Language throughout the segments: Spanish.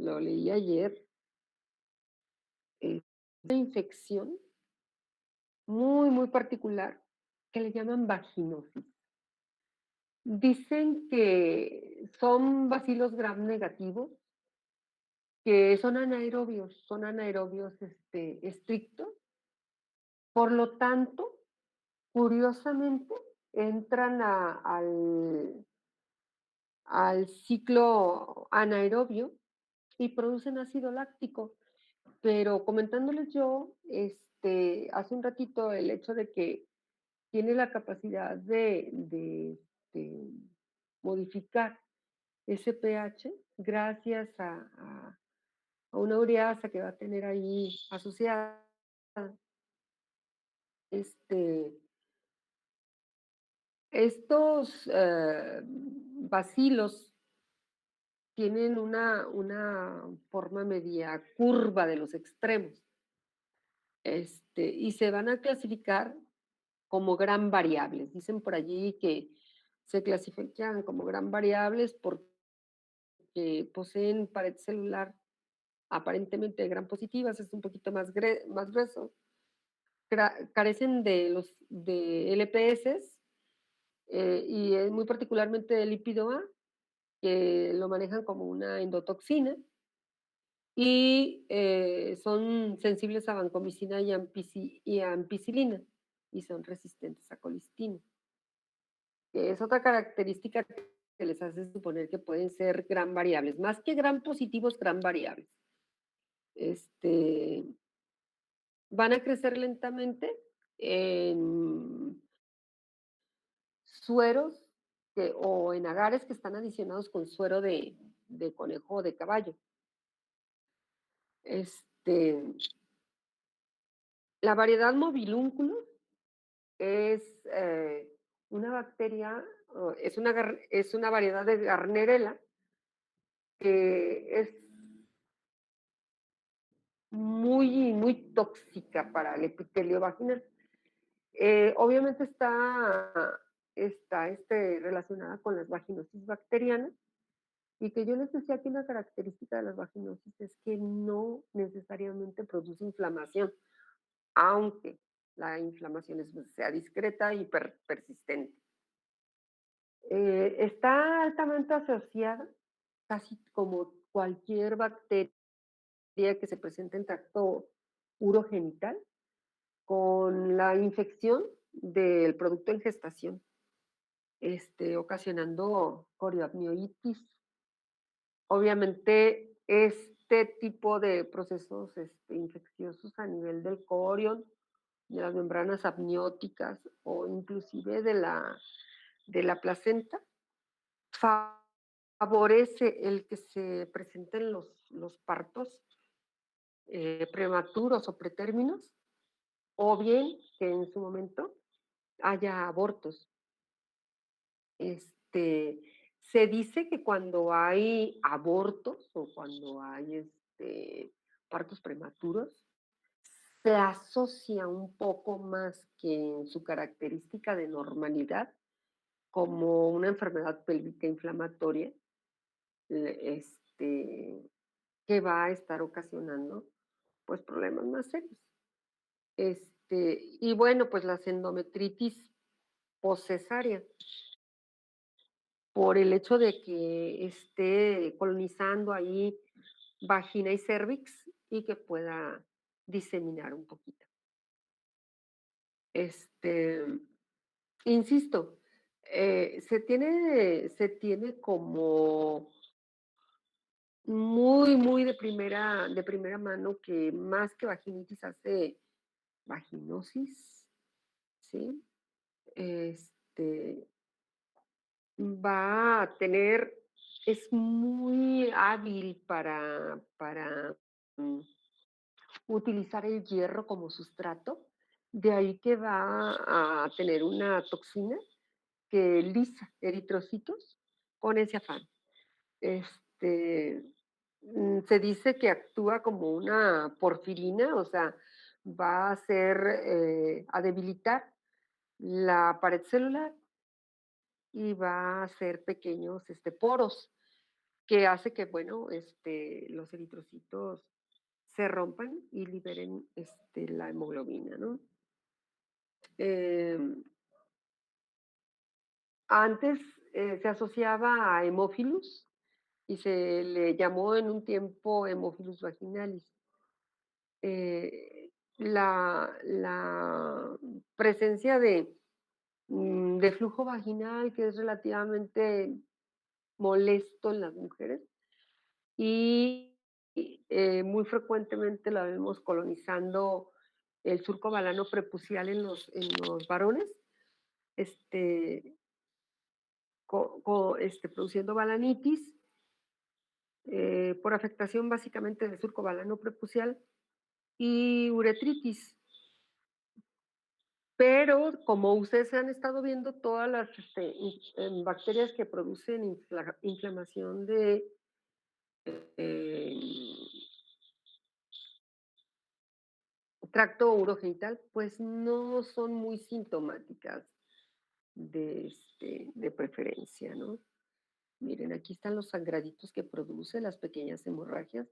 lo leí ayer, una infección muy, muy particular que le llaman vaginosis. Dicen que son bacilos gram negativos, que son anaerobios estrictos. Por lo tanto, curiosamente, entran al ciclo anaerobio y producen ácido láctico. Pero comentándoles yo, hace un ratito, el hecho de que tiene la capacidad de modificar ese pH gracias a una ureasa que va a tener ahí asociada. Este, estos bacilos tienen una forma media curva de los extremos, y se van a clasificar como gran variables. Dicen por allí que se clasifican como gran variables porque poseen pared celular aparentemente gran positivas, es un poquito más grueso, carecen de los de LPS y muy particularmente del lípido A, que lo manejan como una endotoxina, y son sensibles a vancomicina y ampicilina, y son resistentes a colistina, que es otra característica que les hace suponer que pueden ser gran variables, más que gran positivos, gran variables. Este, Van a crecer lentamente en sueros o en agares que están adicionados con suero de conejo o de caballo. Este, la variedad mobilúnculo es una bacteria, es una variedad de Garnerella que es muy, muy tóxica para el epitelio vaginal. Obviamente está relacionada con las vaginosis bacterianas y que yo les decía que una característica de las vaginosis es que no necesariamente produce inflamación, aunque la inflamación sea discreta y persistente. Está altamente asociada, casi como cualquier bacteria que se presenta en tracto urogenital, con la infección del producto en gestación, ocasionando coriamnionitis. Obviamente, este tipo de procesos infecciosos a nivel del corion, de las membranas amnióticas o inclusive de la placenta, favorece el que se presenten los partos prematuros o pretérminos, o bien que en su momento haya abortos. Este, Se dice que cuando hay abortos o cuando hay partos prematuros, se asocia un poco más que en su característica de normalidad como una enfermedad pélvica inflamatoria, que va a estar ocasionando pues problemas más serios. Y bueno, pues la endometritis poscesárea, por el hecho de que esté colonizando ahí vagina y cervix y que pueda diseminar un poquito. Este, Insisto, se tiene como muy, muy de primera mano que más que vaginitis hace vaginosis, ¿sí? Este, Va a tener es muy hábil para mm, utilizar el hierro como sustrato, de ahí que va a tener una toxina que lisa eritrocitos con ese afán. Este, Se dice que actúa como una porfirina, o sea, va a a debilitar la pared celular y va a hacer pequeños poros. que hace que, bueno, los eritrocitos se rompan y liberen, la hemoglobina, ¿no? Em, Antes, se asociaba a hemófilos y se le llamó en un tiempo Haemophilus vaginalis. La presencia de flujo vaginal, que es relativamente molesto en las mujeres, y muy frecuentemente la vemos colonizando el surco balano prepucial en los varones, este, produciendo balanitis, por afectación básicamente del surco balano prepucial y uretritis. Pero como ustedes han estado viendo, todas las bacterias que producen inflamación de eh, tracto urogenital, pues no son muy sintomáticas de preferencia, ¿no? Miren, aquí están los sangraditos que produce, las pequeñas hemorragias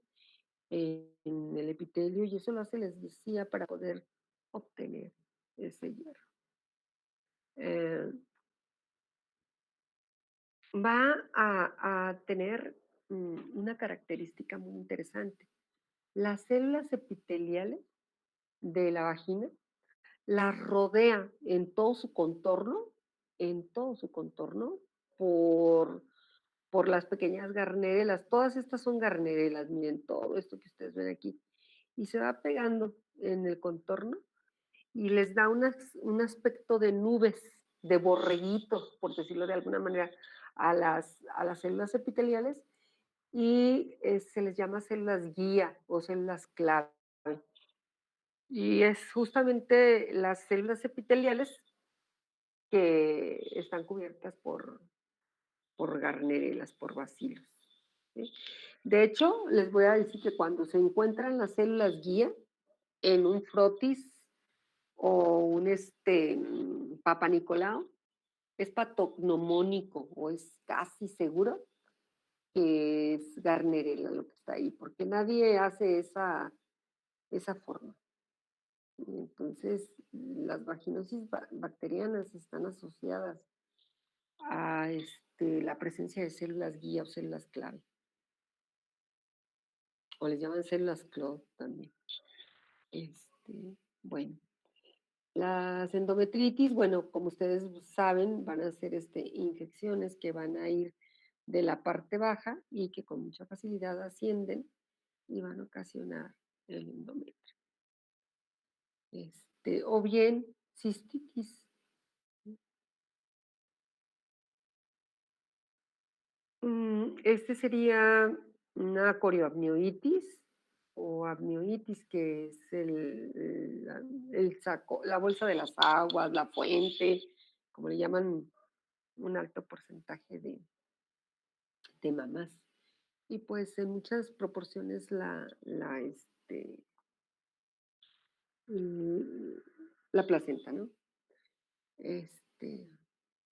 en el epitelio, y eso lo hace, les decía, para poder obtener ese hierro. Eh, Va a tener una característica muy interesante. Las células epiteliales de la vagina las rodea en todo su contorno, por, por las pequeñas garnerelas. Todas estas son garnerelas, miren, todo esto que ustedes ven aquí. Y se va pegando en el contorno y les da un aspecto de nubes, de borreguitos, por decirlo de alguna manera, a las células epiteliales, y se les llama células guía o células clave. Y es justamente las células epiteliales que están cubiertas por garnerelas, por bacilos, ¿sí? De hecho, les voy a decir que cuando se encuentran las células guía en un frotis o un Papa Nicolau, es patognomónico o es casi seguro que es Gardnerella lo que está ahí, porque nadie hace esa forma. Y entonces, las vaginosis bacterianas están asociadas a la presencia de células guía o células clave, o les llaman células CLO también. Bueno, las endometritis, bueno, como ustedes saben, van a ser infecciones que van a ir de la parte baja y que con mucha facilidad ascienden y van a ocasionar el endometrio. O bien cistitis. Este sería una corioamnionitis o amnionitis, que es el saco, la bolsa de las aguas, la fuente, como le llaman un alto porcentaje de mamás. Y pues en muchas proporciones mm, la placenta, ¿no? Este,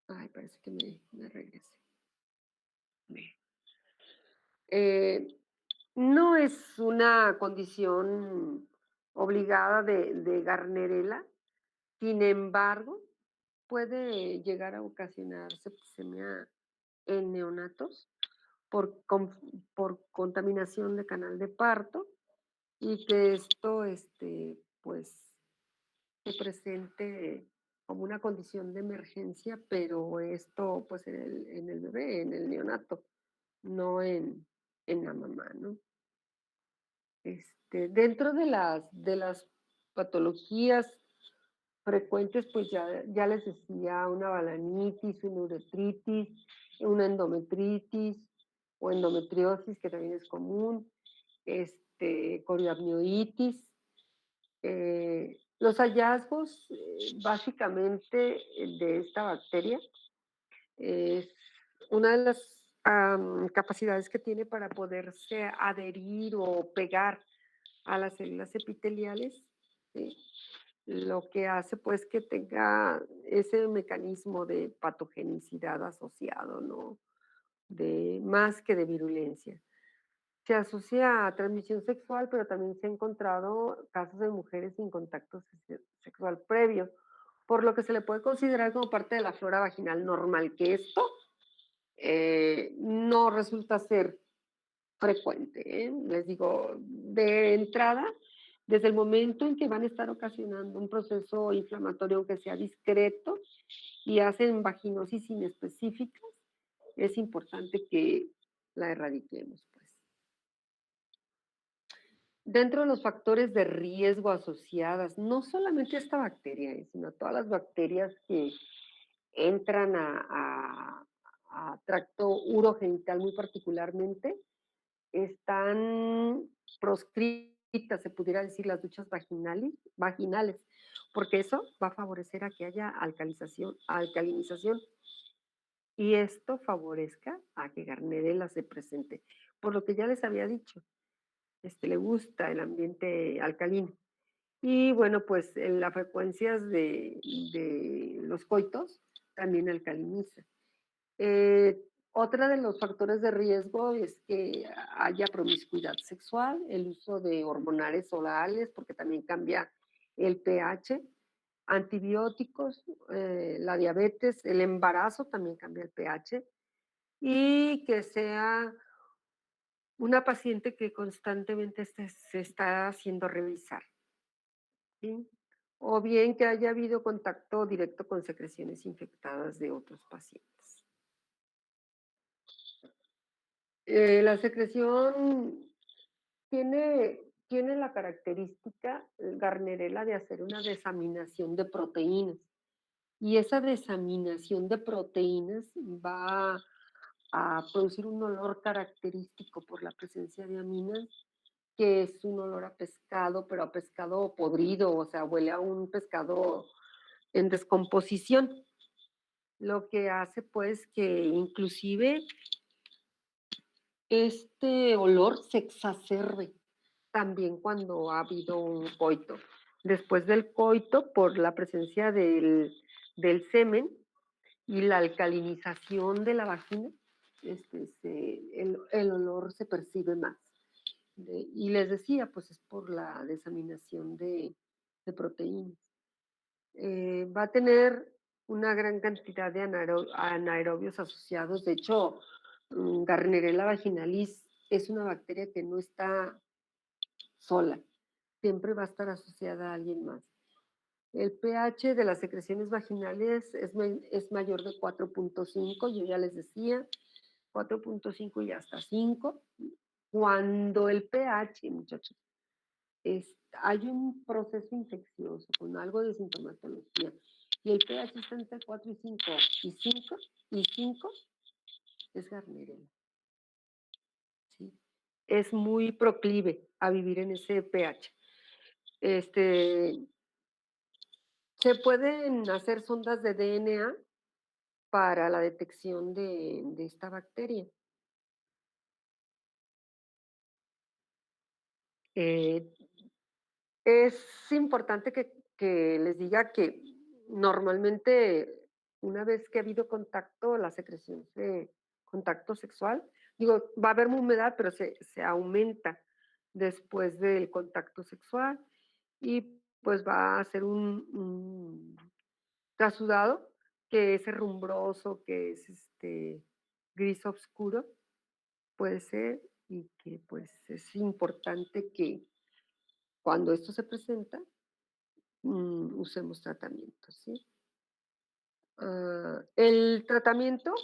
ay, parece que me regresé. Eh, no es una condición obligada de Gardnerella, sin embargo, puede llegar a ocasionar septicemia en neonatos por contaminación de canal de parto, y que esto, pues, se presente como una condición de emergencia, pero esto, pues, en el bebé, en el neonato, no en la mamá, ¿no? Dentro de las patologías frecuentes, pues ya les decía, una balanitis, una uretritis, una endometritis o endometriosis, que también es común, coriamnionitis. Los hallazgos, básicamente, de esta bacteria es una de las capacidades que tiene para poderse adherir o pegar a las células epiteliales, ¿sí? Lo que hace, pues, que tenga ese mecanismo de patogenicidad asociado, ¿no? de más que de virulencia. Se asocia a transmisión sexual, pero también se ha encontrado casos de mujeres sin contacto sexual previo, por lo que se le puede considerar como parte de la flora vaginal normal, que esto no resulta ser frecuente, ¿eh? Les digo, de entrada, desde el momento en que van a estar ocasionando un proceso inflamatorio, aunque sea discreto, y hacen vaginosis inespecíficas, es importante que la erradiquemos, pues. Dentro de los factores de riesgo asociadas, no solamente a esta bacteria, sino a todas las bacterias que entran a tracto urogenital muy particularmente, están proscritas, se pudiera decir, las duchas vaginales, porque eso va a favorecer a que haya alcalinización y esto favorezca a que Gardnerella se presente. Por lo que ya les había dicho, le gusta el ambiente alcalino. Y bueno, pues las frecuencias de los coitos también alcaliniza. Otra de los factores de riesgo es que haya promiscuidad sexual, el uso de hormonales orales, porque también cambia el pH, antibióticos, la diabetes, el embarazo también cambia el pH, y que sea una paciente que constantemente se está haciendo revisar, ¿sí? O bien que haya habido contacto directo con secreciones infectadas de otros pacientes. La secreción tiene la característica, Gardnerella, de hacer una desaminación de proteínas. Y esa desaminación de proteínas va a producir un olor característico por la presencia de aminas, que es un olor a pescado, pero a pescado podrido, o sea, huele a un pescado en descomposición. Lo que hace pues que inclusive este olor se exacerbe también cuando ha habido un coito. Después del coito, por la presencia del semen y la alcalinización de la vagina, el olor se percibe más. Y les decía, pues es por la desaminación de proteínas. Va a tener una gran cantidad de anaerobios asociados. De hecho, Gardnerella vaginalis es una bacteria que no está sola, siempre va a estar asociada a alguien más. El pH de las secreciones vaginales es mayor de 4.5, yo ya les decía, 4.5 y hasta 5. Cuando el pH, muchachos, hay un proceso infeccioso con algo de sintomatología y el pH está entre 4 y 5 es Gardnerella, ¿sí? Es muy proclive a vivir en ese pH. Este, Se pueden hacer sondas de DNA para la detección de esta bacteria. Eh, es importante que les diga que normalmente una vez que ha habido contacto, la secreción de contacto sexual, digo, va a haber humedad, pero se aumenta después del contacto sexual y pues va a ser un trasudado, que es herrumbroso, que es gris oscuro, puede ser, y que pues es importante que cuando esto se presenta, usemos tratamiento, ¿sí? El tratamiento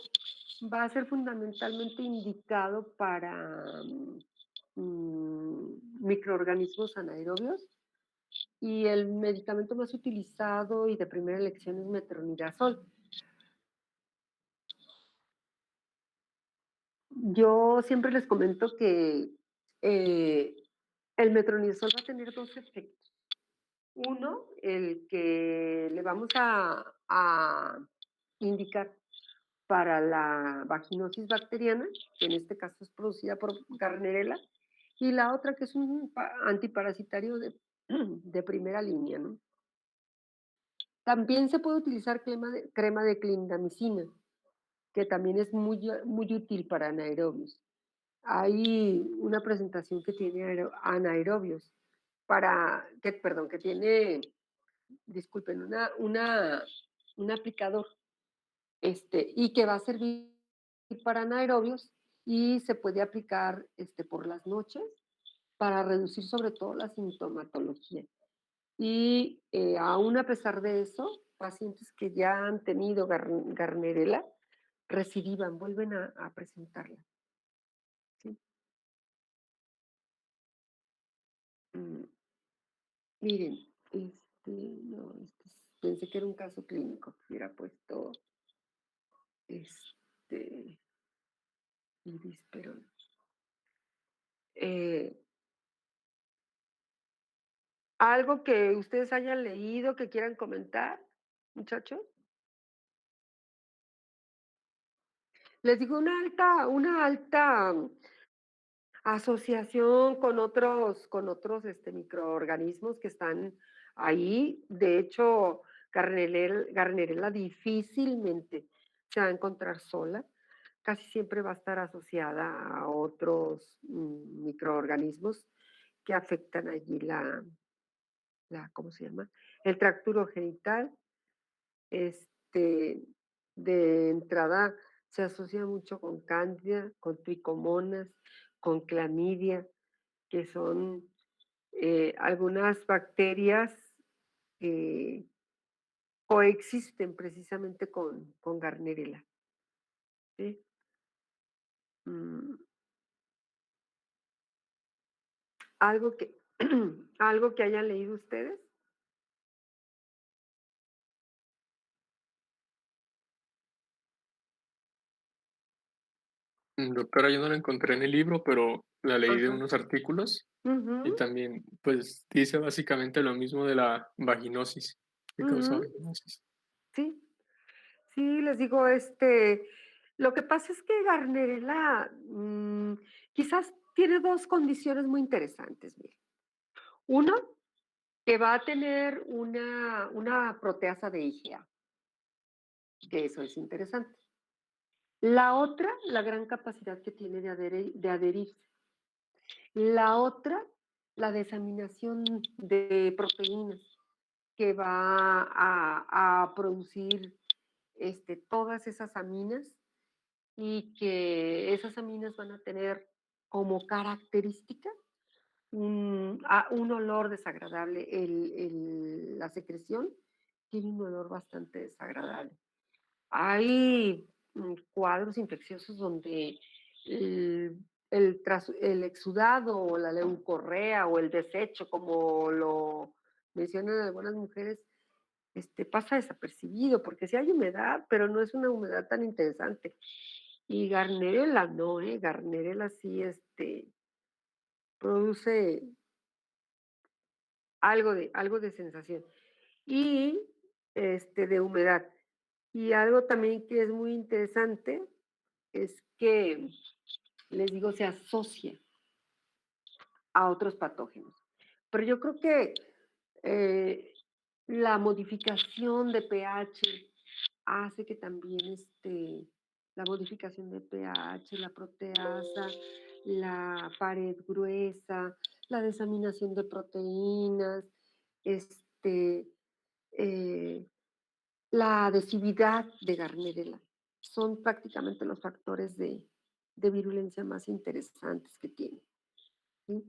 va a ser fundamentalmente indicado para microorganismos anaerobios y el medicamento más utilizado y de primera elección es metronidazol. Yo siempre les comento que eh, el metronidazol va a tener dos efectos. Uno, el que le vamos a indicar para la vaginosis bacteriana, que en este caso es producida por Gardnerella, y la otra que es un antiparasitario de primera línea, ¿no? También se puede utilizar crema de clindamicina. que también es muy útil para anaerobios. Hay una presentación que tiene anaerobios perdón, que tiene, disculpen, un aplicador, y que va a servir para anaerobios y se puede aplicar, por las noches para reducir sobre todo la sintomatología. Y, aún a pesar de eso, pacientes que ya han tenido Garnerela recidivan, vuelven a presentarla, ¿sí? Mm, miren, no, pensé que era un caso clínico, que hubiera puesto, este, Irisperol. Eh, ¿Algo que ustedes hayan leído, que quieran comentar, muchachos? Les digo, una alta asociación con otros microorganismos que están ahí. De hecho, Garnerella difícilmente se va a encontrar sola. Casi siempre va a estar asociada a otros microorganismos que afectan allí ¿cómo se llama? El tracto urogenital. Este, de entrada se asocia mucho con cándida, con tricomonas, con clamidia, que son algunas bacterias que coexisten precisamente con Gardnerella, ¿sí? Mm, algo que, algo que hayan leído ustedes. Doctora, yo no la encontré en el libro, pero la leí de Ajá. unos artículos y Ujú, también, pues, dice básicamente lo mismo de la vaginosis, que causa ujú, vaginosis. sí, sí, les digo, lo que pasa es que Gardnerella, quizás tiene 2 condiciones muy interesantes, mire. Uno, que va a tener una proteasa de IgA, que eso es interesante. La otra, la gran capacidad que tiene de adherirse. La otra, la desaminación de proteínas, que va a producir, todas esas aminas, y que esas aminas van a tener como característica un olor desagradable. La secreción tiene un olor bastante desagradable. Hay cuadros infecciosos donde el exudado o la leucorrea o el desecho, como lo mencionan algunas mujeres, pasa desapercibido, porque sí hay humedad, pero no es una humedad tan interesante. Y Garnerella no, Garnerella sí, produce algo de sensación y, de humedad. Y algo también que es muy interesante es que, les digo, se asocia a otros patógenos. Pero yo creo que eh, la modificación de pH hace que también la modificación de pH, la proteasa, la pared gruesa, la desaminación de proteínas, este, eh, la adhesividad de Gardnerella. Son prácticamente los factores de virulencia más interesantes que tiene, ¿sí?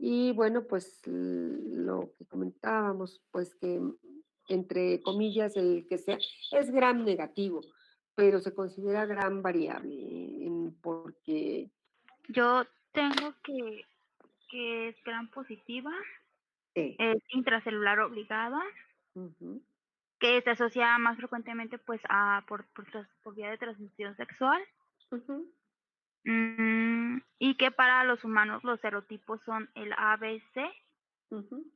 Y bueno, pues lo que comentábamos, pues que entre comillas el que sea es gram negativo, pero se considera gran variable, porque Yo tengo que es gran positiva, eh, es intracelular obligada, ujú, que se asocia más frecuentemente pues a por vía de transmisión sexual, ujú, y que para los humanos los serotipos son el ABC ujú,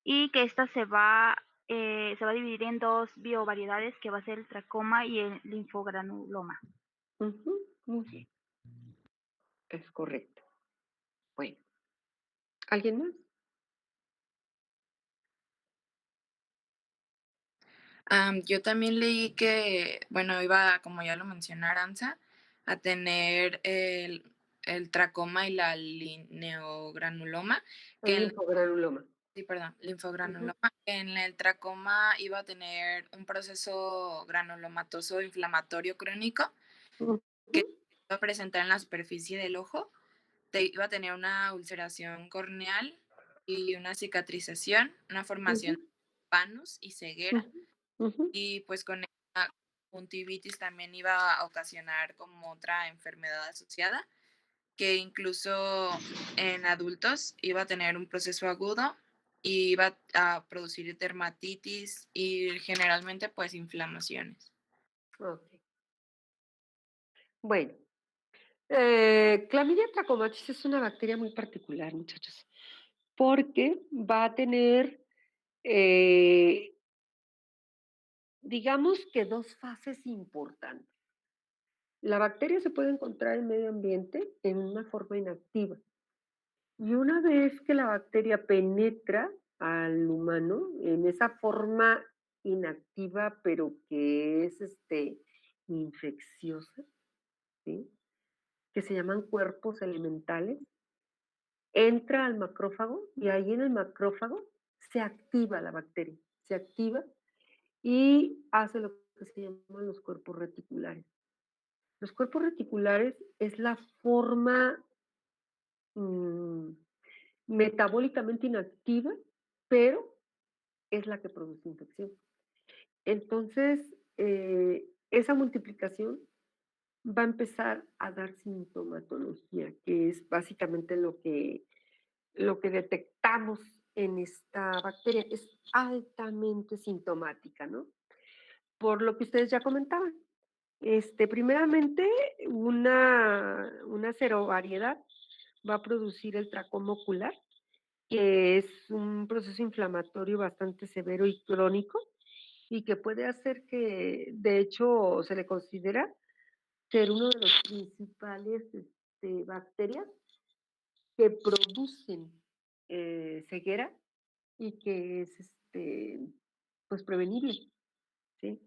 y que esta se va a dividir en 2 biovariedades, que va a ser el tracoma y el linfogranuloma. ujú, muy bien, es correcto. Bueno, ¿alguien más? Yo también leí que, bueno, iba, como ya lo mencionó Aranza, a tener el tracoma y la lineogranuloma, que El linfogranuloma. sí, perdón, Ujú, linfogranuloma. En el tracoma iba a tener un proceso granulomatoso inflamatorio crónico ujú, que se iba a presentar en la superficie del ojo, iba a tener una ulceración corneal y una cicatrización, una formación ujú, de panus y ceguera. ujú, ujú. Y pues con esta conjuntivitis también iba a ocasionar como otra enfermedad asociada, que incluso en adultos iba a tener un proceso agudo y iba a producir dermatitis y generalmente pues inflamaciones. Okey. Bueno, Clamidia trachomatis es una bacteria muy particular, muchachos, porque va a tener, eh, digamos que 2 fases importantes. La bacteria se puede encontrar en medio ambiente en una forma inactiva, y una vez que la bacteria penetra al humano en esa forma inactiva, pero que es, infecciosa, ¿sí? Que se llaman cuerpos elementales, entra al macrófago y ahí en el macrófago se activa la bacteria, se activa y hace lo que se llaman los cuerpos reticulares. Los cuerpos reticulares es la forma mm, metabólicamente inactiva, pero es la que produce infección. Entonces, esa multiplicación va a empezar a dar sintomatología, que es básicamente lo que detectamos en esta bacteria. Es altamente sintomática, ¿no? Por lo que ustedes ya comentaban. Primeramente, una serovariedad va a producir el tracoma ocular, que es un proceso inflamatorio bastante severo y crónico, y que puede hacer que, de hecho, se le considera ser uno de los principales bacterias que producen ceguera y que es pues prevenible, ¿sí?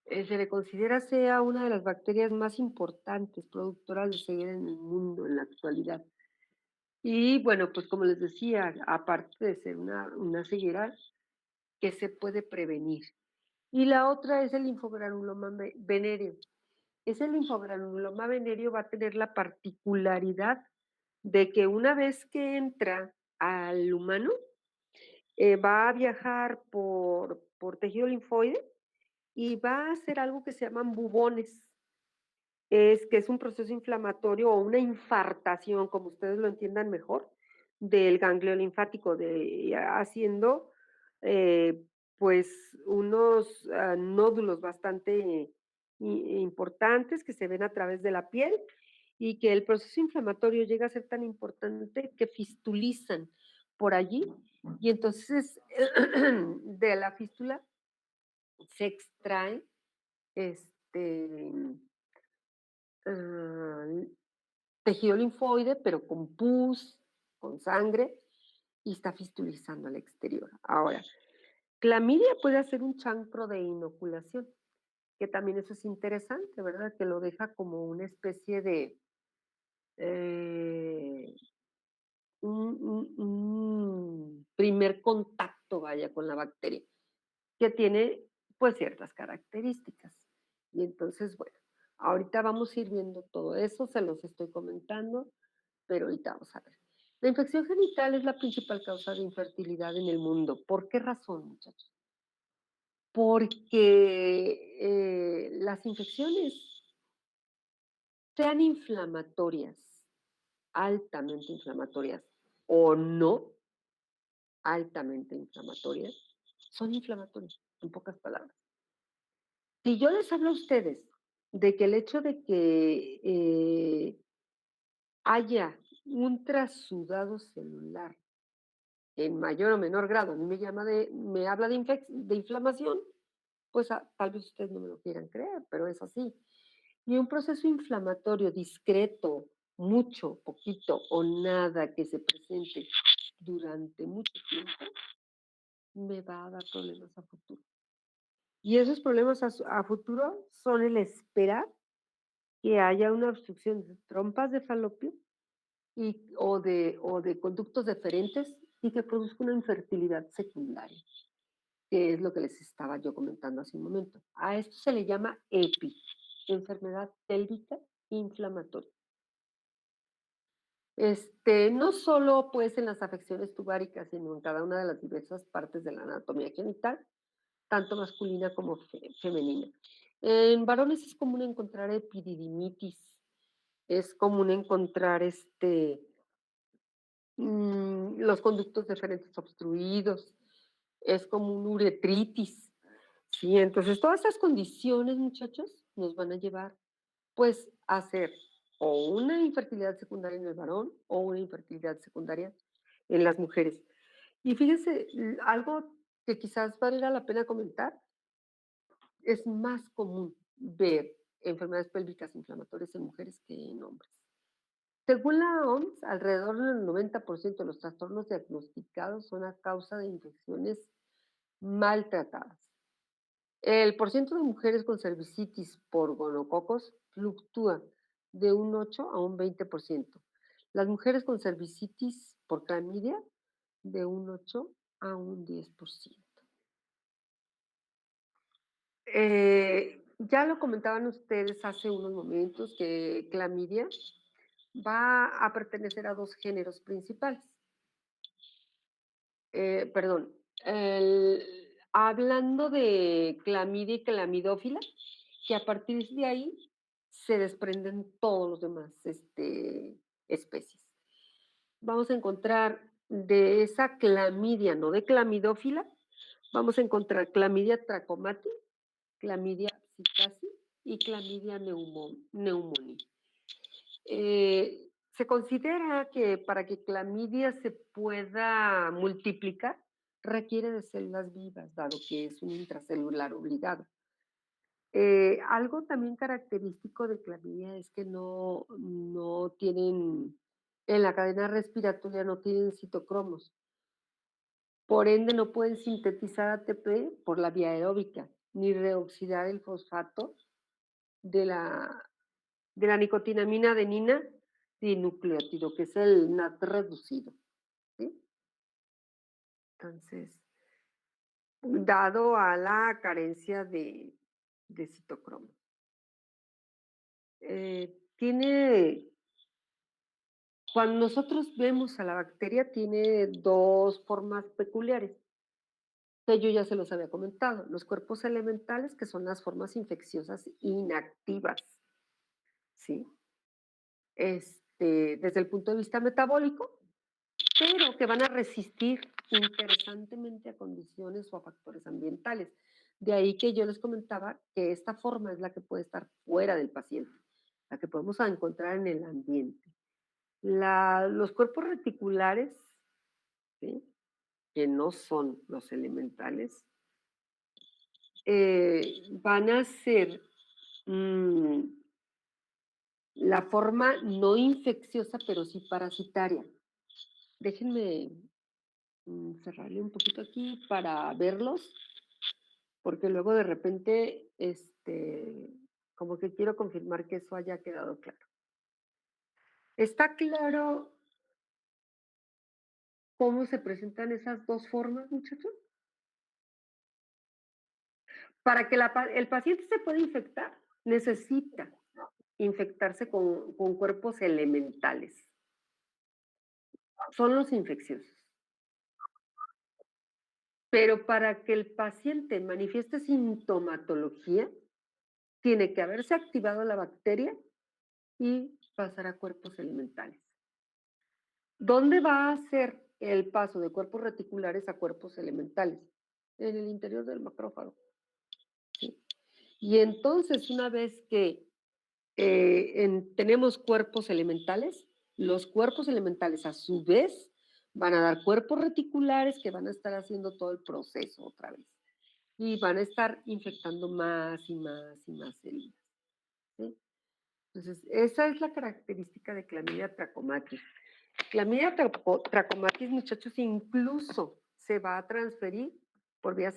Se le considera sea una de las bacterias más importantes productoras de ceguera en el mundo en la actualidad. Y bueno, pues como les decía, aparte de ser una ceguera que se puede prevenir. Y la otra es el linfogranuloma venéreo. Ese linfogranuloma venéreo va a tener la particularidad de que una vez que entra al humano, va a viajar por tejido linfoide y va a hacer algo que se llaman bubones. Es que es un proceso inflamatorio o una infartación, como ustedes lo entiendan mejor, del ganglio linfático, haciendo eh, pues unos nódulos bastante importantes que se ven a través de la piel y que el proceso inflamatorio llega a ser tan importante que fistulizan por allí y entonces de la fístula se extrae este ah, tejido linfoide, pero con pus, con sangre, y está fistulizando al exterior. Ahora, clamidia puede hacer un chancro de inoculación, que también eso es interesante, ¿verdad? Que lo deja como una especie de eh, un primer contacto, vaya, con la bacteria, que tiene pues ciertas características. Y entonces, bueno, ahorita vamos a ir viendo todo eso, se los estoy comentando, pero ahorita vamos a ver. La infección genital es la principal causa de infertilidad en el mundo. ¿Por qué razón, muchachos? Porque las infecciones, sean inflamatorias, altamente inflamatorias o no altamente inflamatorias, son inflamatorias, en pocas palabras. Si yo les hablo a ustedes de que el hecho de que haya un trasudado celular en mayor o menor grado, a mí me habla de inflamación, pues tal vez ustedes no me lo quieran creer, pero es así. Y un proceso inflamatorio discreto, mucho, poquito o nada que se presente durante mucho tiempo, me va a dar problemas a futuro. Y esos problemas a futuro son el esperar que haya una obstrucción de trompas de falopio o de conductos deferentes y que produzca una infertilidad secundaria, que es lo que les estaba yo comentando hace un momento. A esto se le llama EPI, enfermedad pélvica inflamatoria. No solo pues en las afecciones tubáricas, sino en cada una de las diversas partes de la anatomía genital, tanto masculina como femenina. En varones es común encontrar epididimitis, es común encontrar los conductos deferentes obstruidos, es común uretritis, ¿sí? Entonces, todas estas condiciones, muchachos, nos van a llevar, pues, a hacer o una infertilidad secundaria en el varón o una infertilidad secundaria en las mujeres. Y fíjense, algo que quizás valga la pena comentar, es más común ver enfermedades pélvicas inflamatorias en mujeres que en hombres. Según la OMS, alrededor del 90% de los trastornos diagnosticados son a causa de infecciones maltratadas. El porcentaje de mujeres con cervicitis por gonococos fluctúa de un 8 a un 20%. Las mujeres con cervicitis por clamidia de un 8 a un 10%. Ya lo comentaban ustedes hace unos momentos que clamidia va a pertenecer a dos géneros principales. Perdón, hablando de clamidia y clamidófila, que a partir de ahí se desprenden todos los demás especies. Vamos a encontrar de esa clamidia, no de clamidófila, vamos a encontrar clamidia trachomati, clamidia psittacea y clamidia pneumoniae. Se considera que para que clamidia se pueda multiplicar, requiere de células vivas, dado que es un intracelular obligado. Algo también característico de clamidia es que no tienen, en la cadena respiratoria no tienen citocromos. Por ende, no pueden sintetizar ATP por la vía aeróbica, ni reoxidar el fosfato de la nicotinamina adenina dinucleótido, que es el NAT reducido, ¿sí? Entonces, dado a la carencia de citocromo. Cuando nosotros vemos a la bacteria, tiene dos formas peculiares, que yo ya se los había comentado. Los cuerpos elementales, que son las formas infecciosas inactivas, ¿sí? Desde el punto de vista metabólico, pero que van a resistir interesantemente a condiciones o a factores ambientales. De ahí que yo les comentaba que esta forma es la que puede estar fuera del paciente, la que podemos encontrar en el ambiente. Los cuerpos reticulares, ¿sí?, que no son los elementales, van a ser la forma no infecciosa, pero sí parasitaria. Déjenme cerrarle un poquito aquí para verlos, porque luego de repente, como que quiero confirmar que eso haya quedado claro. ¿Está claro cómo se presentan esas dos formas, muchachos? Para que el paciente se pueda infectar, necesita infectarse con cuerpos elementales. Son los infecciosos. Pero para que el paciente manifieste sintomatología, tiene que haberse activado la bacteria y pasar a cuerpos elementales. ¿Dónde va a ser el paso de cuerpos reticulares a cuerpos elementales? En el interior del macrófago. ¿Sí? Y entonces, una vez que tenemos cuerpos elementales, los cuerpos elementales a su vez van a dar cuerpos reticulares que van a estar haciendo todo el proceso otra vez. Y van a estar infectando más y más y más células. ¿Sí? Entonces, esa es la característica de clamidia trachomatis. Clamidia trachomatis, muchachos, incluso se va a transferir por vía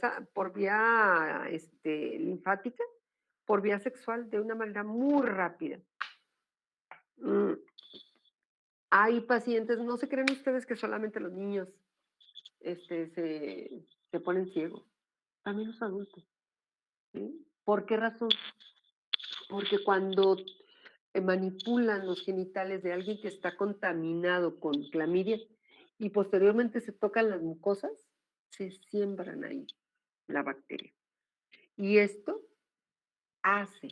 linfática, por vía sexual, de una manera muy rápida. Hay pacientes, no se creen ustedes que solamente los niños se ponen ciegos, también los adultos. ¿Sí? ¿Por qué razón? Porque cuando manipulan los genitales de alguien que está contaminado con clamidia y posteriormente se tocan las mucosas, se siembran ahí la bacteria. Y esto hace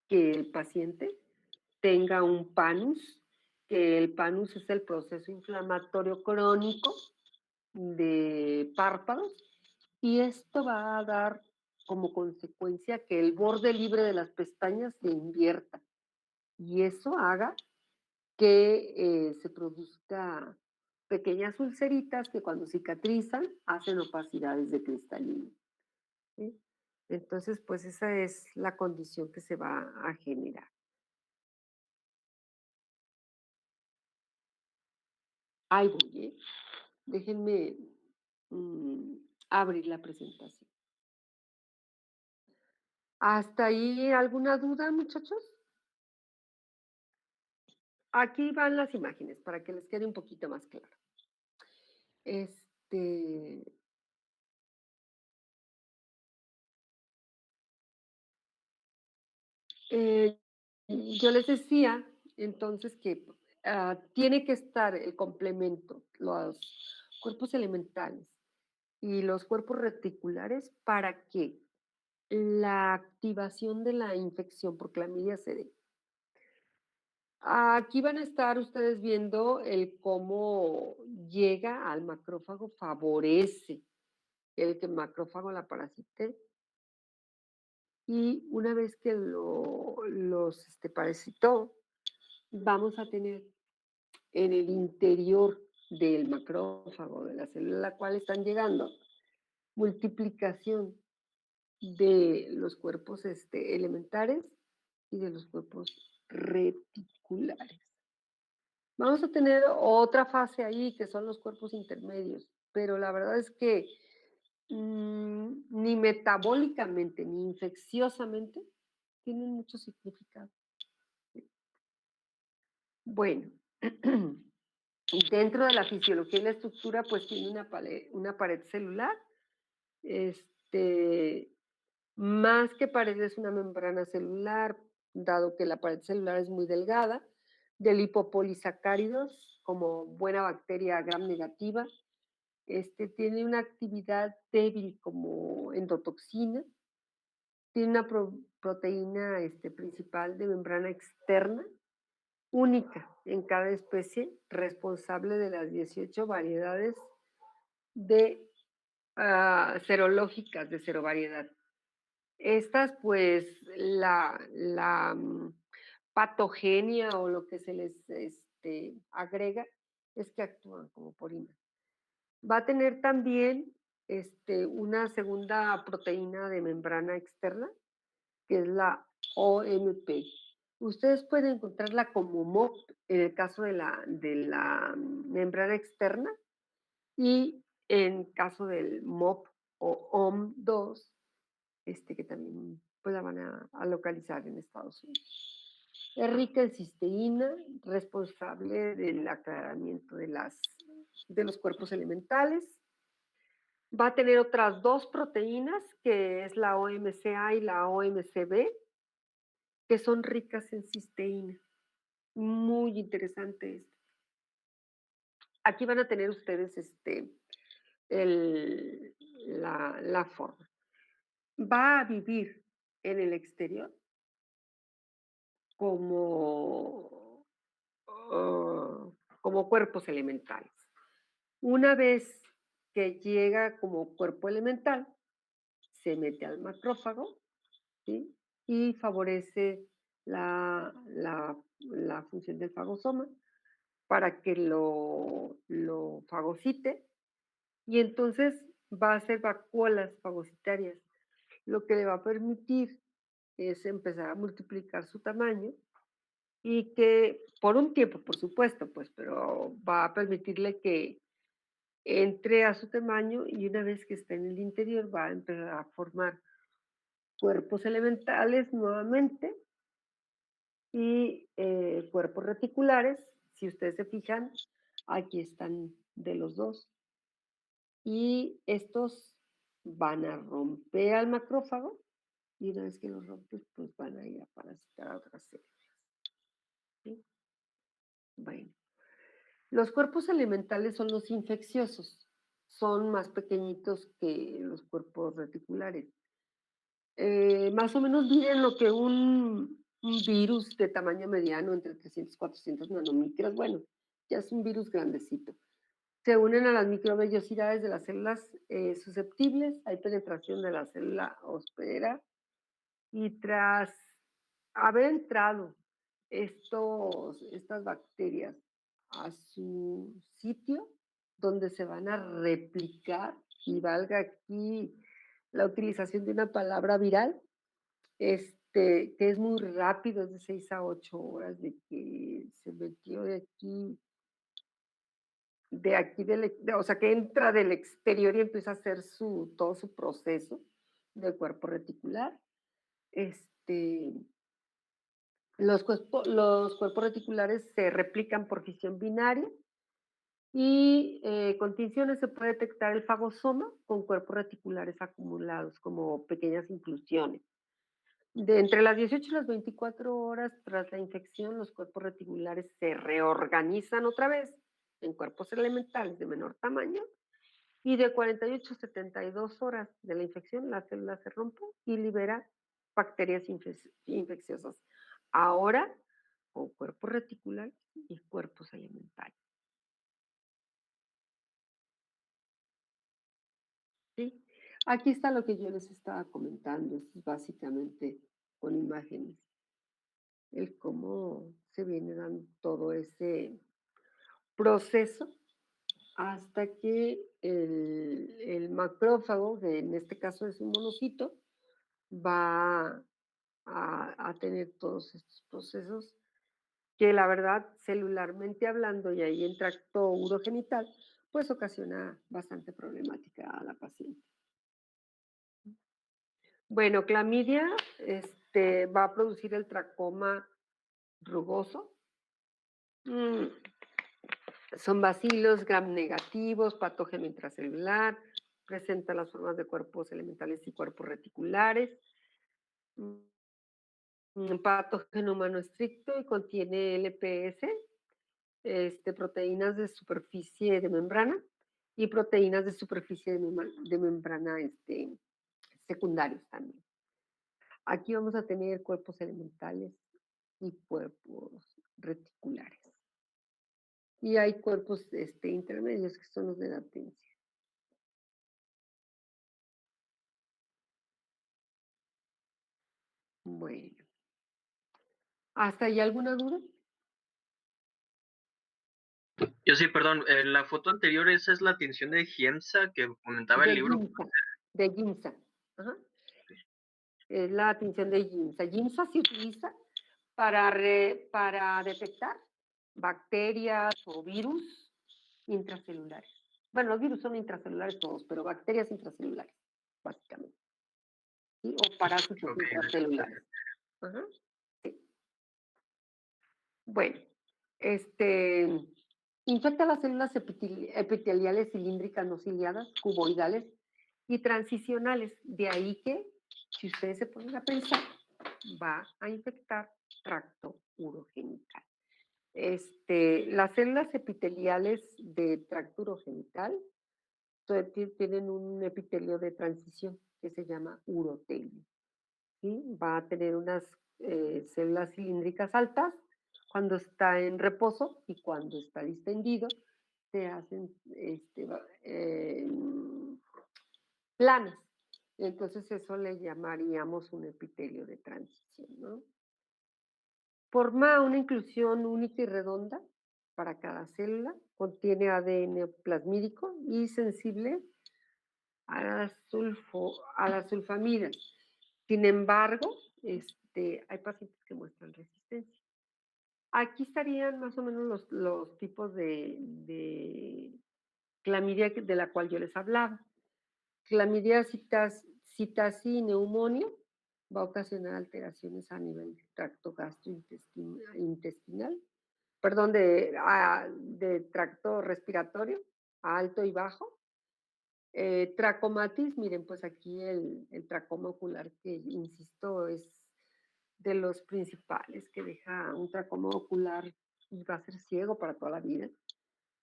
que el paciente tenga un panus, que el panus es el proceso inflamatorio crónico de párpados, y esto va a dar como consecuencia que el borde libre de las pestañas se invierta y eso haga que se produzca pequeñas ulceritas que cuando cicatrizan hacen opacidades de cristalino. ¿Sí? Entonces, pues esa es la condición que se va a generar. Ahí voy, ¿eh? Déjenme abrir la presentación. ¿Hasta ahí alguna duda, muchachos? Aquí van las imágenes para que les quede un poquito más claro. Este, yo les decía entonces que tiene que estar el complemento, los cuerpos elementales y los cuerpos reticulares para que la activación de la infección por clamidia se dé. Aquí van a estar ustedes viendo el cómo llega al macrófago, favorece el que el macrófago la parasite. Y una vez que los parasitó, vamos a tener en el interior del macrófago, de la célula a la cual están llegando, multiplicación de los cuerpos elementares y de los cuerpos reticulares. Vamos a tener otra fase ahí, que son los cuerpos intermedios, pero la verdad es que ni metabólicamente ni infecciosamente tienen mucho significado. Bueno, dentro de la fisiología y la estructura, pues tiene una pared celular. Más que pared es una membrana celular, dado que la pared celular es muy delgada, de lipopolisacáridos, como buena bacteria gram negativa. Tiene una actividad débil como endotoxina, tiene una proteína principal de membrana externa, única en cada especie, responsable de las 18 variedades de serológicas de serovariedad. Estas, pues, patogenia o lo que se les agrega es que actúan como porinas. Va a tener también una segunda proteína de membrana externa, que es la OMP. Ustedes pueden encontrarla como MOP en el caso de la membrana externa y en caso del MOP o OM2, que también pues, la van a localizar en Estados Unidos. Es rica en cisteína, responsable del aclaramiento de los cuerpos elementales. Va a tener otras dos proteínas, que es la OMCA y la OMCB, que son ricas en cisteína. Muy interesante esto. Aquí van a tener ustedes la forma. Va a vivir en el exterior como cuerpos elementales. Una vez que llega como cuerpo elemental, se mete al macrófago, ¿sí? Y favorece la función del fagosoma para que lo fagocite y entonces va a hacer vacuolas fagocitarias, lo que le va a permitir es empezar a multiplicar su tamaño y que por un tiempo, por supuesto, pues, pero va a permitirle que entre a su tamaño y una vez que está en el interior va a empezar a formar cuerpos elementales nuevamente y cuerpos reticulares. Si ustedes se fijan, aquí están de los dos. Y estos van a romper al macrófago y una vez que los rompes, pues van a ir a parasitar a otras células. ¿Sí? Bueno, los cuerpos elementales son los infecciosos. Son más pequeñitos que los cuerpos reticulares. Más o menos miden lo que un virus de tamaño mediano, entre 300 y 400 nanomicras. Bueno, ya es un virus grandecito. Se unen a las microvellosidades de las células susceptibles, hay penetración de la célula hospedera y tras haber entrado estas bacterias a su sitio donde se van a replicar, y valga aquí la utilización de una palabra viral, que es muy rápido, es de 6 a 8 horas de que se metió o sea, que entra del exterior y empieza a hacer todo su proceso de cuerpo reticular. Este, los cuerpos reticulares se replican por fisión binaria y con tinciones se puede detectar el fagosoma con cuerpos reticulares acumulados como pequeñas inclusiones. De entre las 18 y las 24 horas tras la infección, los cuerpos reticulares se reorganizan otra vez en cuerpos elementales de menor tamaño y de 48 a 72 horas de la infección, la célula se rompe y libera bacterias infecciosas. Ahora, con cuerpos reticulares y cuerpos elementales. ¿Sí? Aquí está lo que yo les estaba comentando, esto es básicamente con imágenes, el cómo se viene dando todo ese proceso hasta que el macrófago, que en este caso es un monocito, va a tener todos estos procesos que la verdad, celularmente hablando, y ahí en tracto urogenital, pues ocasiona bastante problemática a la paciente. Bueno, clamidia va a producir el tracoma rugoso. Son bacilos gram negativos, patógeno intracelular, presenta las formas de cuerpos elementales y cuerpos reticulares. Patógeno humano estricto y contiene LPS, proteínas de superficie de membrana y proteínas de superficie de membrana secundarios también. Aquí vamos a tener cuerpos elementales y cuerpos reticulares. Y hay cuerpos intermedios que son los de latencia. Bueno. ¿Hasta ahí alguna duda? Yo sí, perdón, la foto anterior, esa es la tinción de Giemsa que comentaba el libro. De Giemsa. Ajá. Es la tinción de Giemsa. Giemsa se utiliza para detectar bacterias o virus intracelulares. Bueno, los virus son intracelulares todos, pero bacterias intracelulares, básicamente. ¿Sí? O parásitos intracelulares. Ajá. Sí. Bueno, infecta las células epiteliales cilíndricas no ciliadas, cuboidales y transicionales. De ahí que, si ustedes se ponen a pensar, va a infectar tracto urogenital. Las células epiteliales de tracto urogenital tienen un epitelio de transición que se llama urotelio. ¿Sí? Va a tener unas células cilíndricas altas cuando está en reposo y cuando está distendido se hacen planas. Entonces eso le llamaríamos un epitelio de transición, ¿no? Forma una inclusión única y redonda para cada célula, contiene ADN plasmídico y sensible a las sulfamidas. Sin embargo, hay pacientes que muestran resistencia. Aquí estarían más o menos los tipos de clamidia de la cual yo les hablaba. Clamidia citasi-neumonía va a ocasionar alteraciones a nivel del tracto gastrointestinal, perdón, de tracto respiratorio, alto y bajo. Tracomatis, miren, pues aquí el tracoma ocular, que insisto, es de los principales que deja un tracoma ocular y va a ser ciego para toda la vida.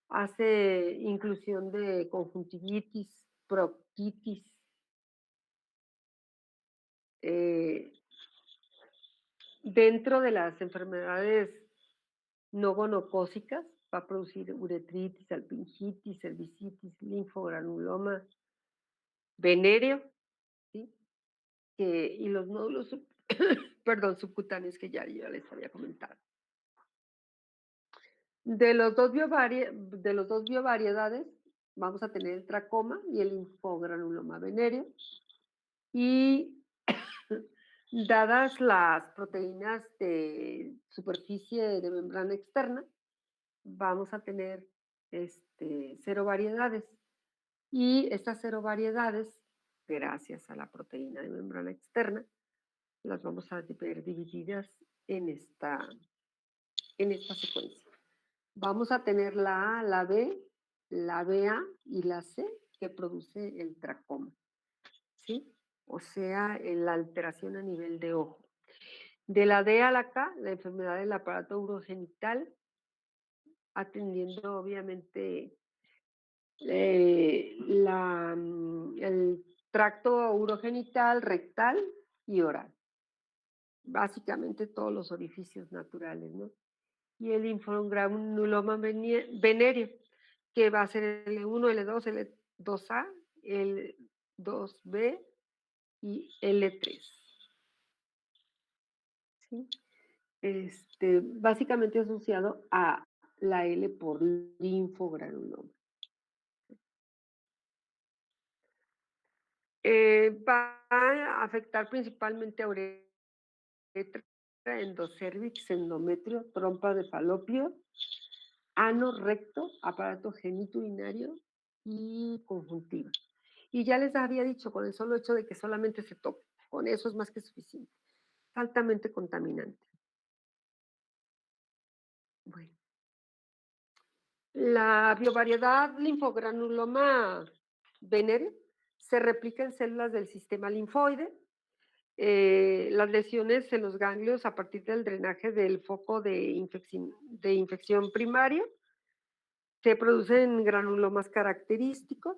Hace inclusión de conjuntivitis, proctitis, dentro de las enfermedades no gonocócicas va a producir uretritis, salpingitis, cervicitis, linfogranuloma venéreo, ¿sí? Y los nódulos perdón, subcutáneos que ya les había comentado. De los dos biovariedades vamos a tener el tracoma y el linfogranuloma venéreo. Y dadas las proteínas de superficie de membrana externa, vamos a tener 0 variedades. Y estas 0 variedades, gracias a la proteína de membrana externa, las vamos a ver divididas en esta secuencia. Vamos a tener la A, la B, la BA y la C que produce el tracoma, ¿sí? O sea, la alteración a nivel de ojo. De la D a la K, la enfermedad del aparato urogenital, atendiendo obviamente el tracto urogenital, rectal y oral. Básicamente todos los orificios naturales, ¿no? Y el linfogranuloma venéreo, que va a ser L1, L2, L2A, L2B y L3. ¿Sí? Básicamente asociado a la L por linfogranuloma. Va a afectar principalmente a uretra, endocervix, endometrio, trompa de falopio, ano, recto, aparato genitourinario y conjuntiva. Y ya les había dicho, con el solo hecho de que solamente se toque, con eso es más que suficiente. Altamente contaminante. Bueno. La biovariedad linfogranuloma venéreo se replica en células del sistema linfoide. Las lesiones en los ganglios a partir del drenaje del foco de infección primaria se producen granulomas característicos,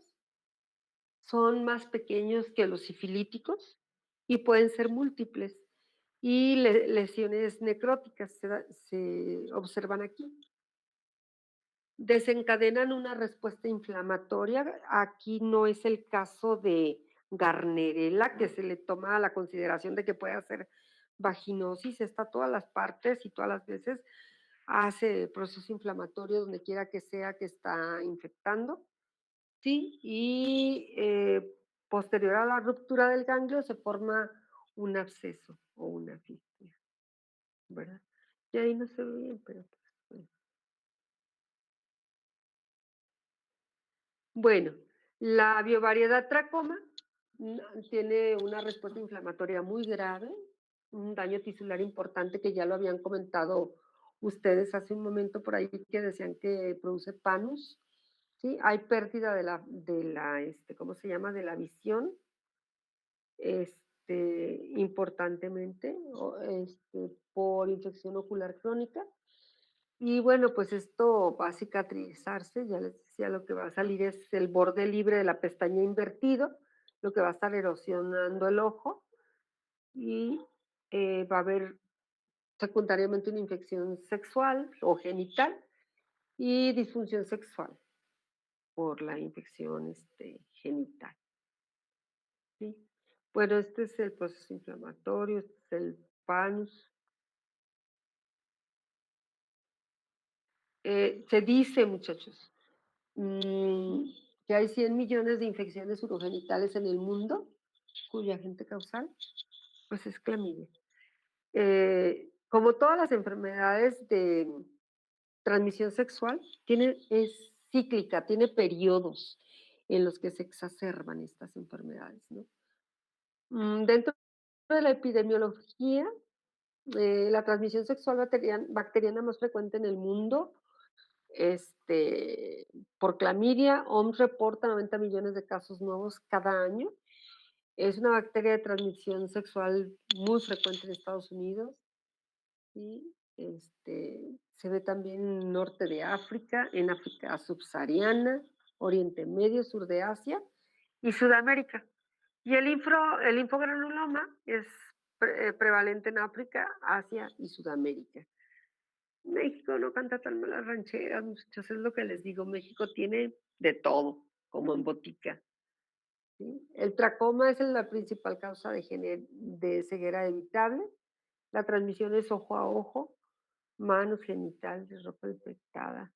son más pequeños que los sifilíticos y pueden ser múltiples. Y lesiones necróticas se observan aquí. Desencadenan una respuesta inflamatoria. Aquí no es el caso de Gardnerella, que se le toma a la consideración de que puede hacer vaginosis. Está todas las partes y todas las veces hace proceso inflamatorio donde quiera que sea que está infectando. Sí, y posterior a la ruptura del ganglio se forma un absceso o una fístula, ¿verdad? Y ahí no se ve bien, pero pues, bueno, la biovariedad tracoma tiene una respuesta inflamatoria muy grave, un daño tisular importante que ya lo habían comentado ustedes hace un momento por ahí que decían que produce panus, ¿sí? Hay pérdida de la ¿cómo se llama? De la visión, importantemente, por infección ocular crónica. Y bueno, pues esto va a cicatrizarse, ya les decía, lo que va a salir es el borde libre de la pestaña invertido, lo que va a estar erosionando el ojo y va a haber secundariamente una infección sexual o genital y disfunción sexual por la infección genital. ¿Sí? Bueno, este es el proceso inflamatorio, este es el panus. Se dice, muchachos, que hay 100 millones de infecciones urogenitales en el mundo, cuyo agente causal, pues es clamidia. Como todas las enfermedades de transmisión sexual, tienen cíclica, tiene periodos en los que se exacerban estas enfermedades, ¿no? Dentro de la epidemiología, la transmisión sexual bacteriana más frecuente en el mundo, por clamidia, OMS reporta 90 millones de casos nuevos cada año. Es una bacteria de transmisión sexual muy frecuente en Estados Unidos y se ve también en el norte de África, en África subsahariana, Oriente Medio, sur de Asia y Sudamérica. Y el infogranuloma es prevalente en África, Asia y Sudamérica. México no canta tan malas rancheras, muchachos, es lo que les digo. México tiene de todo, como en botica. ¿Sí? El tracoma es la principal causa de ceguera evitable. La transmisión es ojo a ojo, manos, genitales, ropa infectada.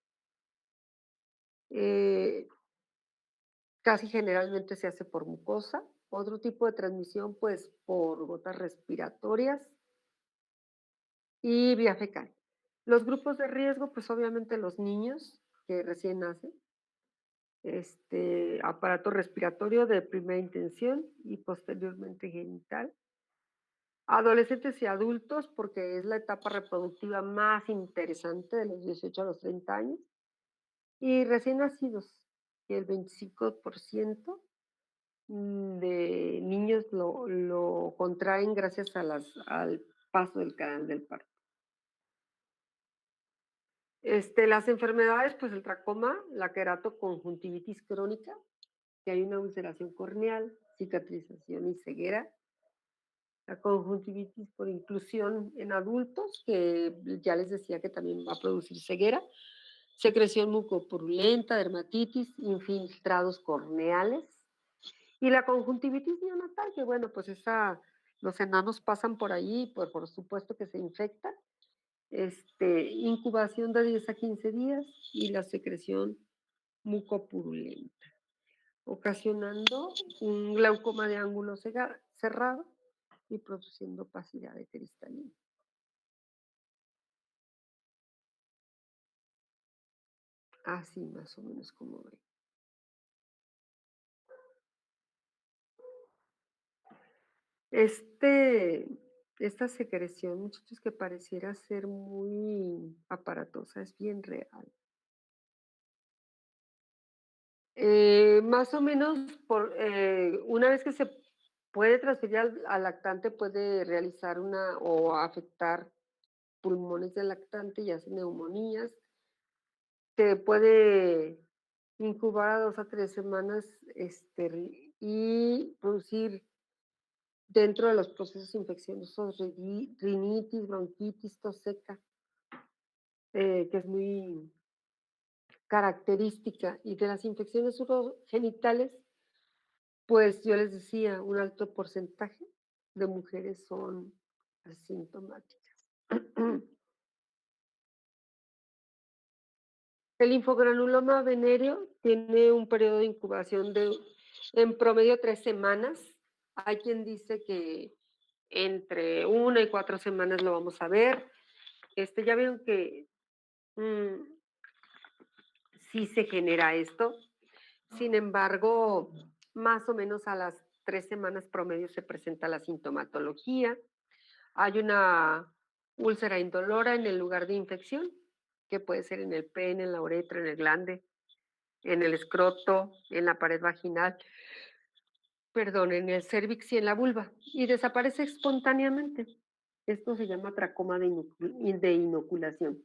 Casi generalmente se hace por mucosa. Otro tipo de transmisión, pues, por gotas respiratorias y vía fecal. Los grupos de riesgo, pues obviamente los niños que recién nacen, aparato respiratorio de primera intención y posteriormente genital. Adolescentes y adultos, porque es la etapa reproductiva más interesante de los 18 a los 30 años. Y recién nacidos, que el 25% de niños lo contraen gracias al paso del canal del parto. Las enfermedades, pues el tracoma, la queratoconjuntivitis crónica, que hay una ulceración corneal, cicatrización y ceguera. La conjuntivitis por inclusión en adultos, que ya les decía que también va a producir ceguera. Secreción mucopurulenta, dermatitis, infiltrados corneales. Y la conjuntivitis neonatal, que bueno, pues los enanos pasan por ahí, por supuesto que se infectan. Incubación de 10 a 15 días y la secreción mucopurulenta, ocasionando un glaucoma de ángulo cerrado y produciendo opacidad de cristalina. Así más o menos como ven. Esta secreción, muchachos, que pareciera ser muy aparatosa, es bien real. Más o menos, una vez que se puede transferir al lactante, puede realizar o afectar pulmones del lactante y hace neumonías. Se puede incubar a 2 a 3 semanas y producir dentro de los procesos infecciosos rinitis, bronquitis, tos seca, que es muy característica. Y de las infecciones urogenitales, pues yo les decía, un alto porcentaje de mujeres son asintomáticas. El linfogranuloma venéreo tiene un periodo de incubación en promedio 3 semanas. Hay quien dice que entre 1 y 4 semanas lo vamos a ver. Ya vieron que sí se genera esto. Sin embargo, más o menos a las 3 semanas promedio se presenta la sintomatología. Hay una úlcera indolora en el lugar de infección, que puede ser en el pene, en la uretra, en el glande, en el escroto, en la pared vaginal, en el cérvix y en la vulva, y desaparece espontáneamente. Esto se llama tracoma de inoculación.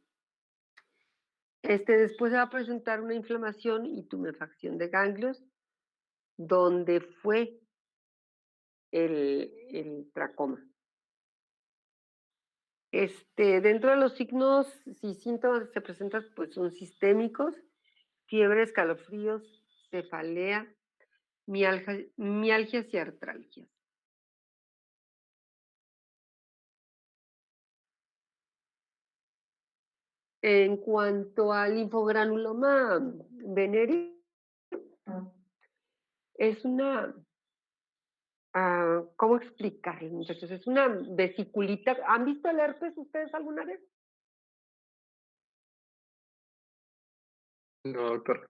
Después se va a presentar una inflamación y tumefacción de ganglios, donde fue el tracoma. Dentro de los signos y síntomas que se presentan, pues son sistémicos, fiebre, escalofríos, cefalea, mialgias y artralgias. En cuanto al linfogranuloma venéreo, es una, ¿cómo explicarlo, muchachos? Es una vesiculita. ¿Han visto el herpes ustedes alguna vez? No, doctor.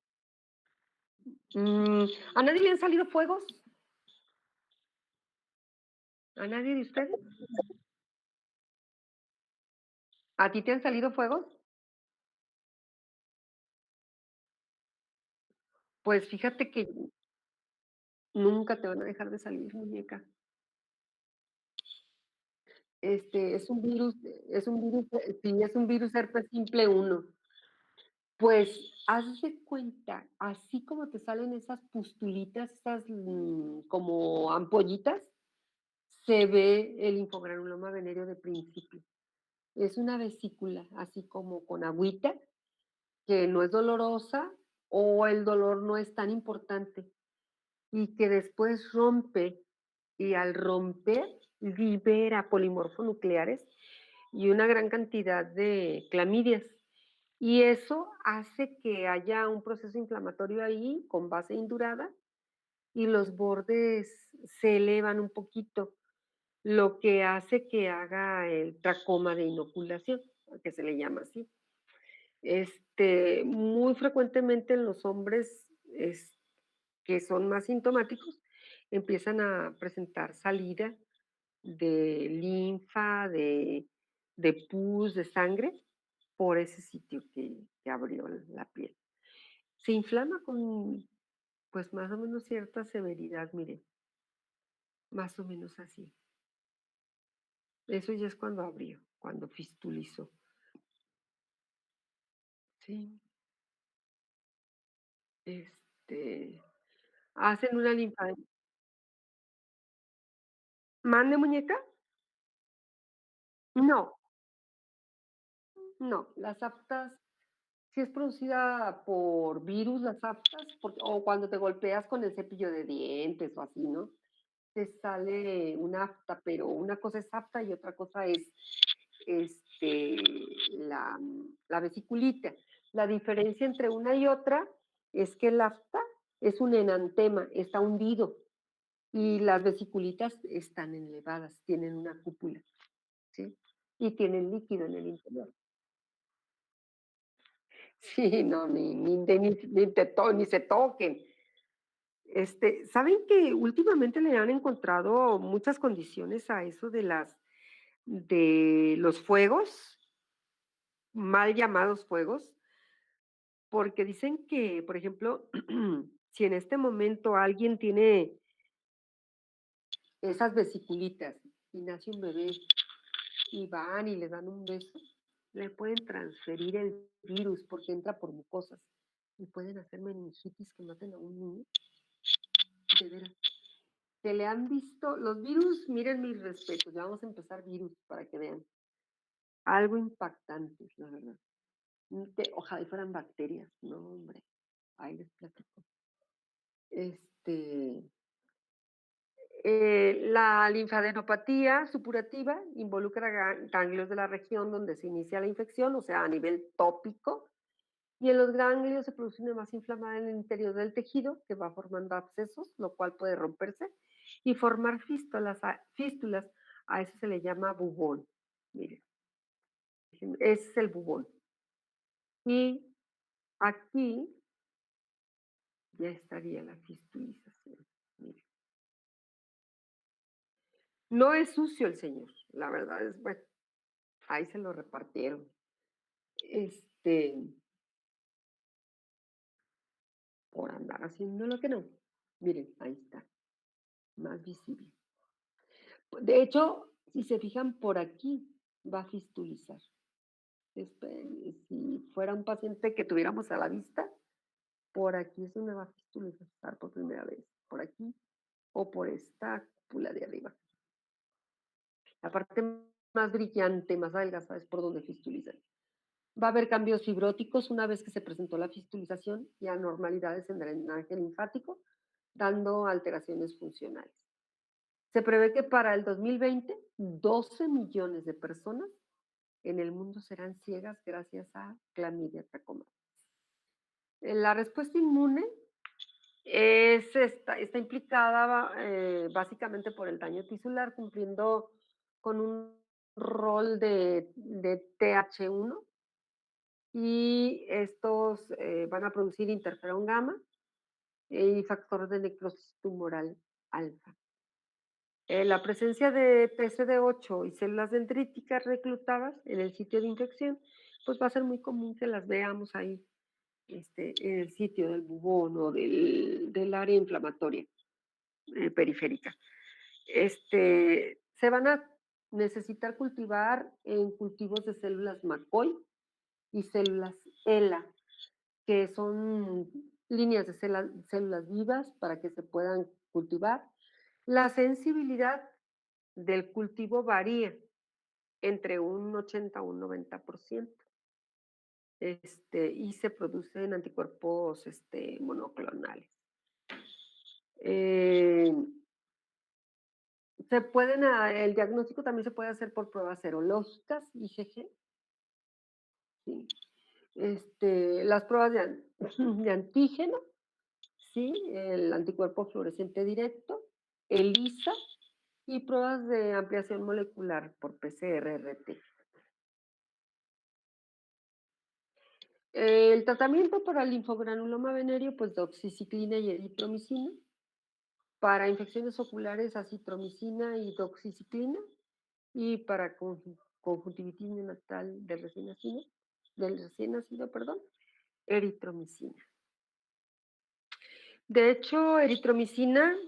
¿A nadie le han salido fuegos? ¿A nadie de ustedes? ¿A ti te han salido fuegos? Pues fíjate que nunca te van a dejar de salir, muñeca. Es un virus herpes simple uno. Pues, haz de cuenta, así como te salen esas pustulitas, esas, como ampollitas, se ve el linfogranuloma venéreo de principio. Es una vesícula, así como con agüita, que no es dolorosa o el dolor no es tan importante y que después rompe y al romper libera polimorfonucleares y una gran cantidad de clamidias. Y eso hace que haya un proceso inflamatorio ahí con base indurada y los bordes se elevan un poquito, lo que hace que haga el tracoma de inoculación, que se le llama así. Muy frecuentemente en los hombres que son más sintomáticos empiezan a presentar salida de linfa, de pus, de sangre, por ese sitio que abrió la piel. Se inflama con, pues, más o menos cierta severidad, mire, más o menos así. Eso ya es cuando abrió, cuando fistulizó. Sí, este, hacen una linfa. ¿Mande, muñeca? No, no, las aftas, si es producida por virus, las aftas, o cuando te golpeas con el cepillo de dientes o así, ¿no? Te sale un afta, pero una cosa es afta y otra cosa es este, la vesiculita. La diferencia entre una y otra es que el afta es un enantema, está hundido, y las vesiculitas están elevadas, tienen una cúpula, ¿sí? Y tienen líquido en el interior. Sí, no, ni se toquen. ¿Saben que últimamente le han encontrado muchas condiciones a eso de los fuegos, mal llamados fuegos? Porque dicen que, por ejemplo, si en este momento alguien tiene esas vesiculitas y nace un bebé y van y le dan un beso, le pueden transferir el virus porque entra por mucosas y pueden hacer meningitis que maten a un niño, de veras. Se le han visto los virus, miren mis respetos, ya vamos a empezar virus para que vean. Algo impactantes, la verdad. Ojalá y fueran bacterias, no, hombre. Ahí les platico. Este, la linfadenopatía supurativa involucra ganglios de la región donde se inicia la infección, o sea, a nivel tópico, y en los ganglios se produce una masa inflamada en el interior del tejido que va formando abscesos, lo cual puede romperse y formar fístulas. A eso se le llama bubón. Miren, ese es el bubón. Y aquí ya estaría la fistulización. Miren. No es sucio el señor, la verdad es, bueno, ahí se lo repartieron. Este, por andar haciendo lo que no. Miren, ahí está, más visible. De hecho, si se fijan por aquí, va a fistulizar. Si fuera un paciente que tuviéramos a la vista, por aquí es donde va a fistulizar por primera vez, por aquí o por esta cúpula de arriba. La parte más brillante, más adelgazada es por donde fistulizan. Va a haber cambios fibróticos una vez que se presentó la fistulización y anormalidades en el drenaje linfático, dando alteraciones funcionales. Se prevé que para el 2020, 12 millones de personas en el mundo serán ciegas gracias a clamidia trachomatis. La respuesta inmune está implicada básicamente por el daño tisular, cumpliendo con un rol de TH1 y estos van a producir interferón gamma y factor de necrosis tumoral alfa. La presencia de TCD8 y células dendríticas reclutadas en el sitio de infección, pues va a ser muy común que las veamos ahí en el sitio del bubón o del área inflamatoria periférica. Se van a necesitar cultivar en cultivos de células McCoy y células ELA, que son líneas de células vivas para que se puedan cultivar. La sensibilidad del cultivo varía entre un 80 a un 90%. Y se producen anticuerpos monoclonales. El diagnóstico también se puede hacer por pruebas serológicas, IgG. ¿Sí? Las pruebas de antígeno, ¿sí? El anticuerpo fluorescente directo, ELISA y pruebas de ampliación molecular por PCR-RT. El tratamiento para el linfogranuloma venéreo, pues doxiciclina y eritromicina. Para infecciones oculares, acitromicina y doxiciclina. Y para conjuntivitis neonatal del recién nacido, eritromicina. De hecho, eritromicina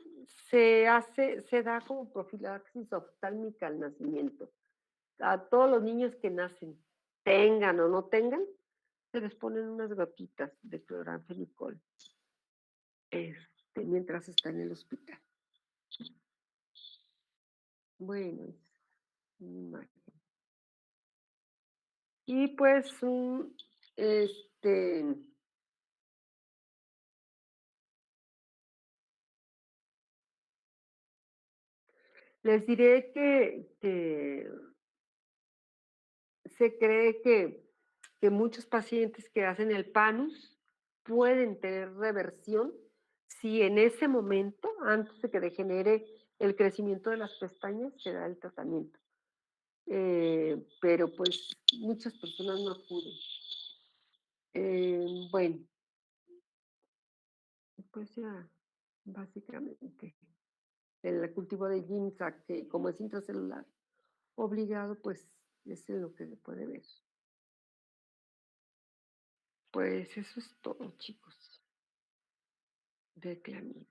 se da como profilaxis oftálmica al nacimiento. A todos los niños que nacen, tengan o no tengan, se les ponen unas gotitas de cloranfenicol mientras está en el hospital. Bueno, es una imagen. Y pues, les diré que se cree que muchos pacientes que hacen el PANUS pueden tener reversión si en ese momento, antes de que degenere el crecimiento de las pestañas, se da el tratamiento. Pero pues muchas personas no acuden. Bueno, pues ya, básicamente, el cultivo de Giemsa, que como es intracelular obligado, pues es lo que se puede ver. Pues eso es todo, chicos, de clamidia.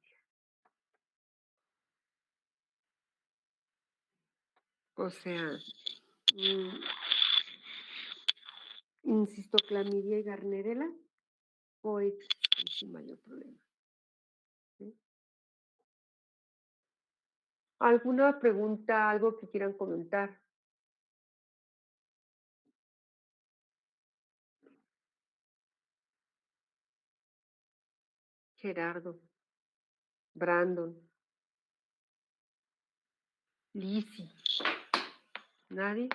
O sea, insisto, clamidia y Gardnerella coexisten sin mayor problema. ¿Sí? ¿Alguna pregunta, algo que quieran comentar? Gerardo, Brandon, Lizzy, ¿nadie?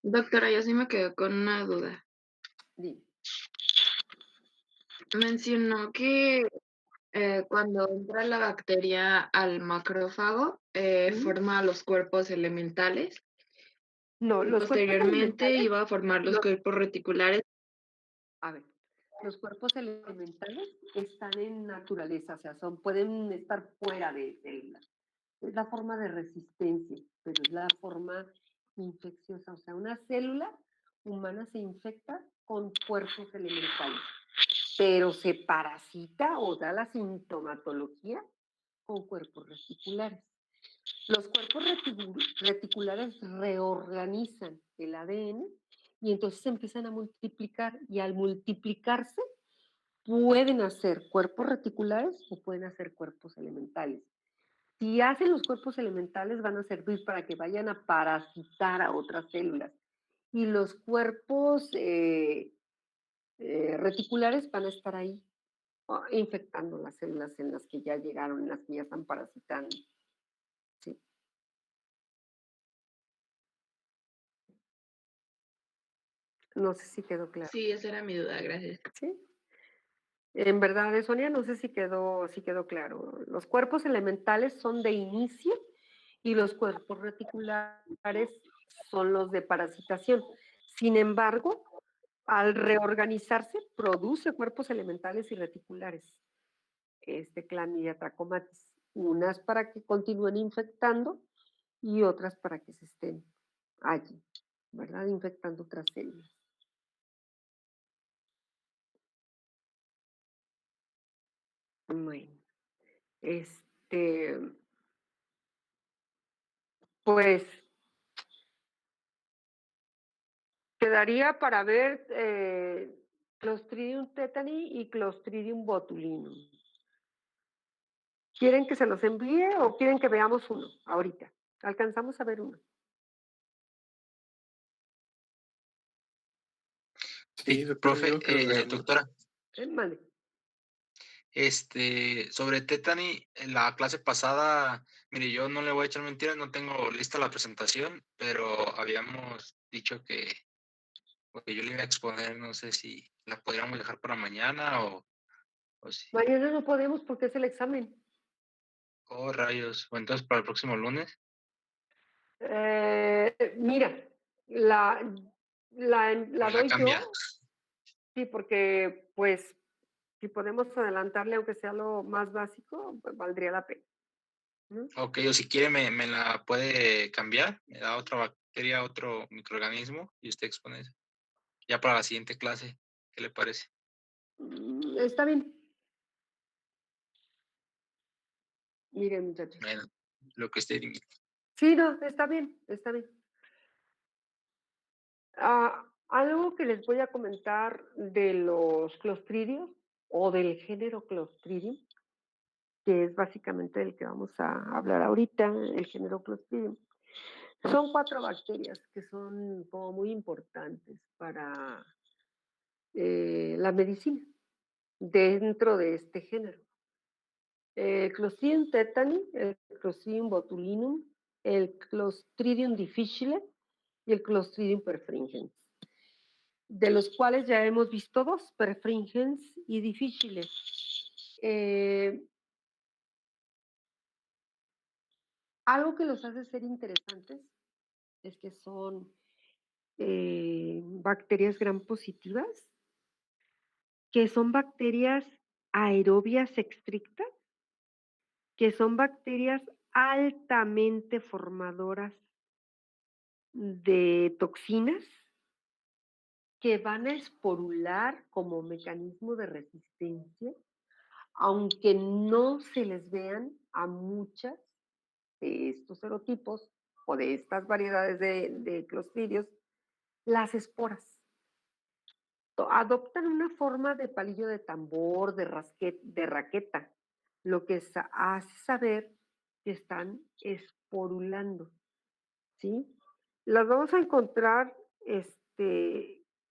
Doctora, yo sí me quedo con una duda. Dime. Mencionó que cuando entra la bacteria al macrófago, forma los cuerpos elementales. No, los Posteriormente cuerpos iba a formar los cuerpos reticulares. A ver, los cuerpos elementales están en naturaleza, o sea, pueden estar fuera de células. Es la forma de resistencia, pero es la forma infecciosa. O sea, una célula humana se infecta con cuerpos elementales, pero se parasita o da la sintomatología con cuerpos reticulares. Los cuerpos reticulares reorganizan el ADN y entonces se empiezan a multiplicar y al multiplicarse pueden hacer cuerpos reticulares o pueden hacer cuerpos elementales. Si hacen los cuerpos elementales van a servir para que vayan a parasitar a otras células y los cuerpos reticulares van a estar ahí infectando las células en las que ya llegaron, en las que ya están parasitando. ¿Sí? No sé si quedó claro. Sí, esa era mi duda, gracias. ¿Sí? En verdad, Sonia, no sé si quedó claro. Los cuerpos elementales son de inicio y los cuerpos reticulares son los de parasitación. Sin embargo, al reorganizarse, produce cuerpos elementales y reticulares, Clamidia trachomatis. Unas para que continúen infectando y otras para que se estén allí, ¿verdad? Infectando otras células. Bueno, pues quedaría para ver Clostridium tetani y Clostridium botulinum. ¿Quieren que se los envíe o quieren que veamos uno ahorita? Alcanzamos a ver uno. Sí, Profe, digo que lo veamos. doctora, Mande. sobre Tetani, en la clase pasada, mire, yo no le voy a echar mentiras, no tengo lista la presentación, pero habíamos dicho que yo le iba a exponer, no sé si la podríamos dejar para mañana o si. Mañana no podemos porque es el examen. Oh, rayos. O entonces para el próximo lunes. Mira, la La doy cambia. yo, sí, porque pues si podemos adelantarle aunque sea lo más básico, pues, valdría la pena. ¿No? Ok, o si quiere me la puede cambiar, me da otra bacteria, otro microorganismo y usted expone eso. Ya para la siguiente clase, ¿qué le parece? Está bien. Miren, muchachos. Bueno, lo que usted diga. Sí, no, está bien, está bien. Algo que les voy a comentar de los clostridios o del género Clostridium, que es básicamente el que vamos a hablar ahorita, el género Clostridium. Son 4 bacterias que son como muy importantes para la medicina dentro de este género. Clostridium tetani, el Clostridium botulinum, el Clostridium difficile y el Clostridium perfringens, de los cuales ya hemos visto 2, perfringens y difficile. Algo que los hace ser interesantes es que son bacterias gram positivas, que son bacterias aerobias estrictas, que son bacterias altamente formadoras de toxinas que van a esporular como mecanismo de resistencia, aunque no se les vean a muchas de estos serotipos o de estas variedades de clostridios, las esporas. Adoptan una forma de palillo de tambor, de raqueta, lo que hace saber que están esporulando, ¿sí? Las vamos a encontrar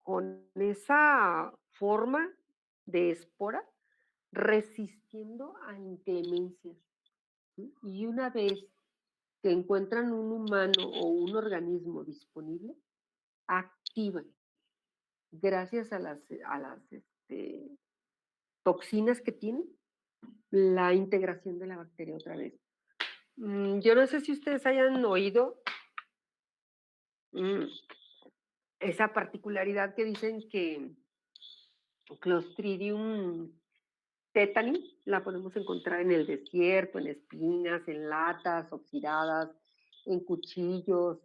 con esa forma de espora resistiendo a inclemencias, ¿sí? Y una vez que encuentran un humano o un organismo disponible, activan gracias a las toxinas que tienen, la integración de la bacteria otra vez. Yo no sé si ustedes hayan oído esa particularidad que dicen que Clostridium tetani la podemos encontrar en el desierto, en espinas, en latas oxidadas, en cuchillos,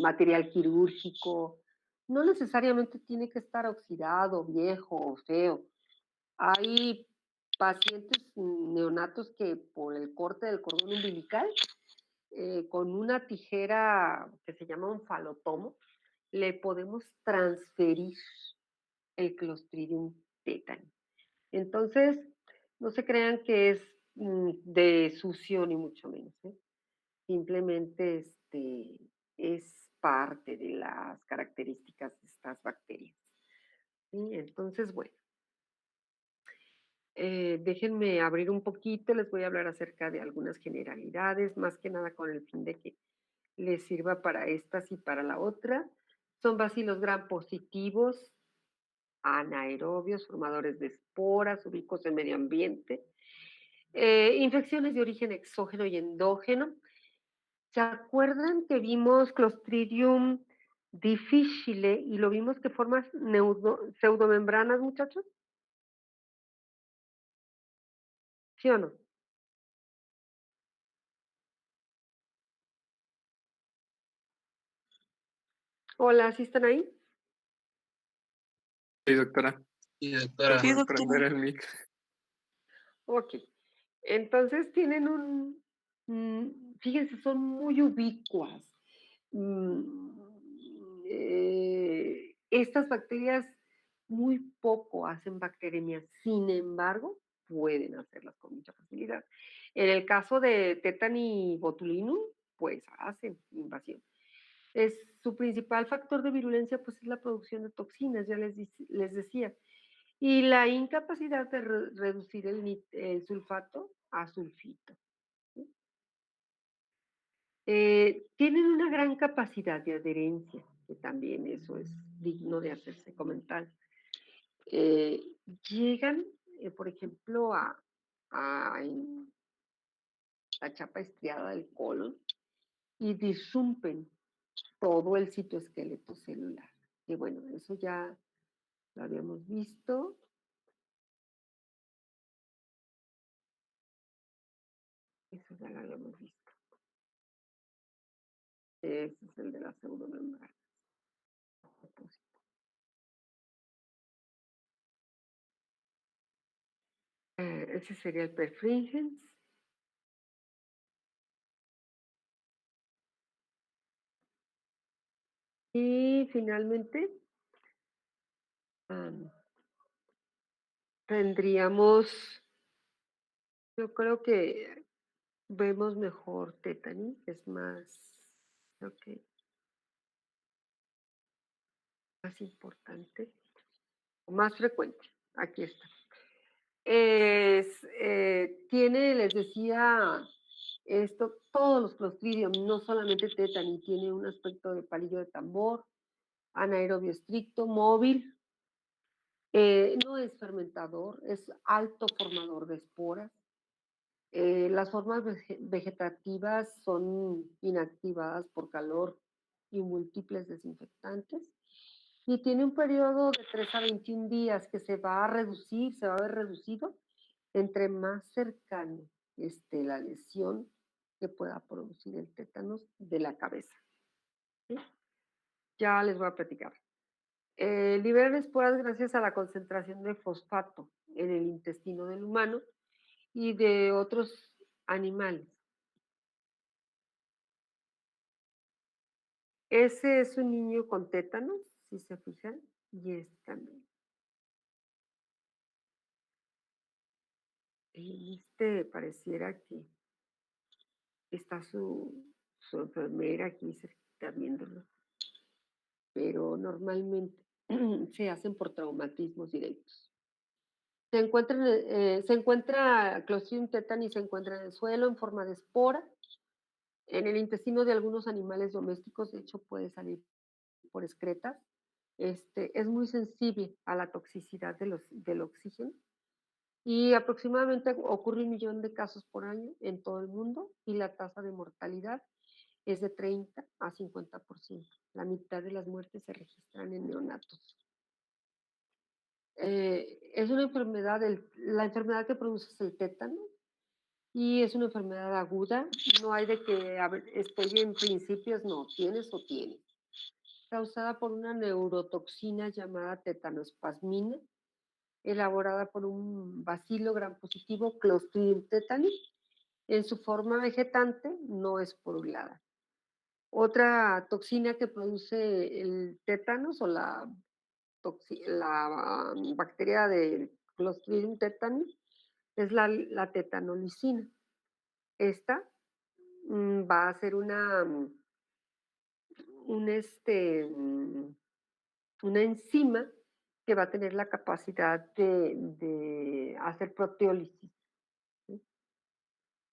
material quirúrgico. No necesariamente tiene que estar oxidado, viejo o feo. Hay pacientes neonatos que por el corte del cordón umbilical, con una tijera que se llama un falotomo, le podemos transferir el Clostridium tetani. Entonces, no se crean que es de sucio ni mucho menos, ¿eh? Simplemente es parte de las características de estas bacterias, ¿sí? Entonces, bueno. Déjenme abrir un poquito, les voy a hablar acerca de algunas generalidades, más que nada con el fin de que les sirva para estas y para la otra. Son bacilos gram positivos, anaerobios, formadores de esporas, ubicuos en medio ambiente, infecciones de origen exógeno y endógeno. ¿Se acuerdan que vimos Clostridium difícil, y lo vimos que forma pseudomembranas, muchachos, ¿sí o no? Hola, ¿sí están ahí? Sí, doctora. Sí, doctora. Voy a prender el mic. Ok. Entonces tienen fíjense, son muy ubicuas. Estas bacterias muy poco hacen bacteremia, sin embargo, pueden hacerlas con mucha facilidad. En el caso de Tetani botulinum, pues hacen invasión. Su principal factor de virulencia pues es la producción de toxinas, ya les decía, y la incapacidad de reducir el sulfato a sulfito. ¿Sí? Tienen una gran capacidad de adherencia, que también eso es digno de hacerse comentar. Eh, Llegan, por ejemplo, a la chapa estriada del colon y disrumpen todo el citoesqueleto celular. Y bueno, eso ya lo habíamos visto. Eso ya lo habíamos visto. Ese es el de la pseudomembrana. Ese sería el perfringens. Y finalmente tendríamos, yo creo que vemos mejor tétani, es más, creo más importante, o más frecuente. Aquí está. Tiene, les decía, todos los Clostridium, no solamente tétani, tiene un aspecto de palillo de tambor, anaerobio estricto, móvil, no es fermentador, es alto formador de esporas. Las formas vegetativas son inactivadas por calor y múltiples desinfectantes. Y tiene un periodo de 3 a 21 días que se va a reducir, se va a ver reducido entre más cercano esté la lesión que pueda producir el tétanos de la cabeza. ¿Sí? Ya les voy a platicar. Liberan esporas gracias a la concentración de fosfato en el intestino del humano y de otros animales. Ese es un niño con tétanos, si se fijan, y este también. En este pareciera que está su enfermera aquí cerquita viéndolo, pero normalmente se hacen por traumatismos directos. Se encuentra Clostridium tetani, se encuentra en el suelo en forma de espora. En el intestino de algunos animales domésticos, de hecho, puede salir por excretas. Es muy sensible a la toxicidad del oxígeno y aproximadamente ocurre 1 millón de casos por año en todo el mundo y la tasa de mortalidad es de 30 a 50%. La mitad de las muertes se registran en neonatos. Es una enfermedad, la enfermedad que produce es el tétano y es una enfermedad aguda. No hay de que estoy en principios, no, tienes o tienes. Causada por una neurotoxina llamada tetanospasmina, elaborada por un bacilo gram positivo Clostridium tetani. En su forma vegetante no esporulada. Otra toxina que produce el tétanos o la bacteria de Clostridium tetani es la tetanolicina. Esta va a ser una enzima que va a tener la capacidad de hacer proteólisis. ¿Sí?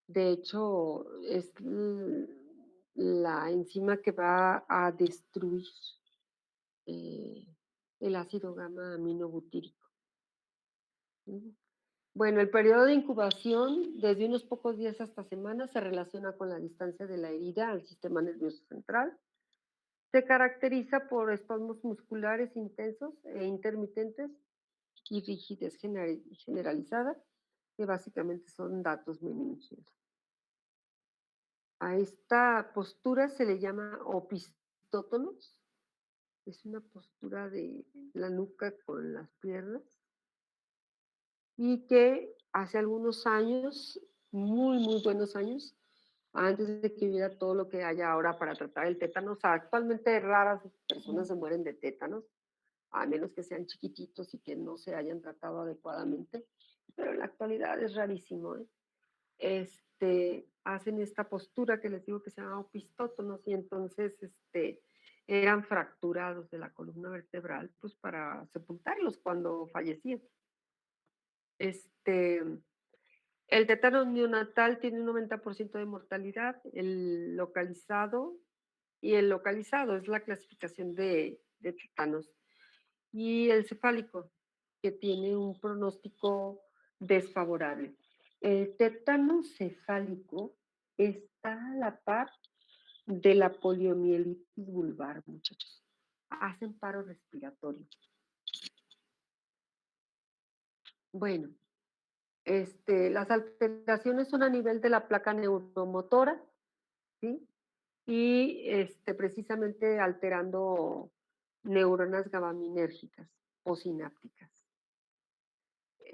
De hecho, es la enzima que va a destruir el ácido gamma aminobutírico. ¿Sí? Bueno, el periodo de incubación, desde unos pocos días hasta semanas, se relaciona con la distancia de la herida al sistema nervioso central. Se caracteriza por espasmos musculares intensos e intermitentes y rigidez generalizada, que básicamente son datos meningios. A esta postura se le llama opistótonos. Es una postura de la nuca con las piernas y que hace algunos años, muy buenos años, antes de que hubiera todo lo que haya ahora para tratar el tétanos, actualmente raras personas se mueren de tétanos, a menos que sean chiquititos y que no se hayan tratado adecuadamente, pero en la actualidad es rarísimo, ¿eh? Hacen esta postura que les digo que se llama opistótonos y entonces eran fracturados de la columna vertebral pues para sepultarlos cuando fallecían. El tétano neonatal tiene un 90% de mortalidad, el localizado es la clasificación de tétanos, y el cefálico, que tiene un pronóstico desfavorable. El tétano cefálico está a la par de la poliomielitis vulvar, muchachos. Hacen paro respiratorio. Bueno, las alteraciones son a nivel de la placa neuromotora, ¿sí? Y precisamente alterando neuronas gabaminérgicas o sinápticas.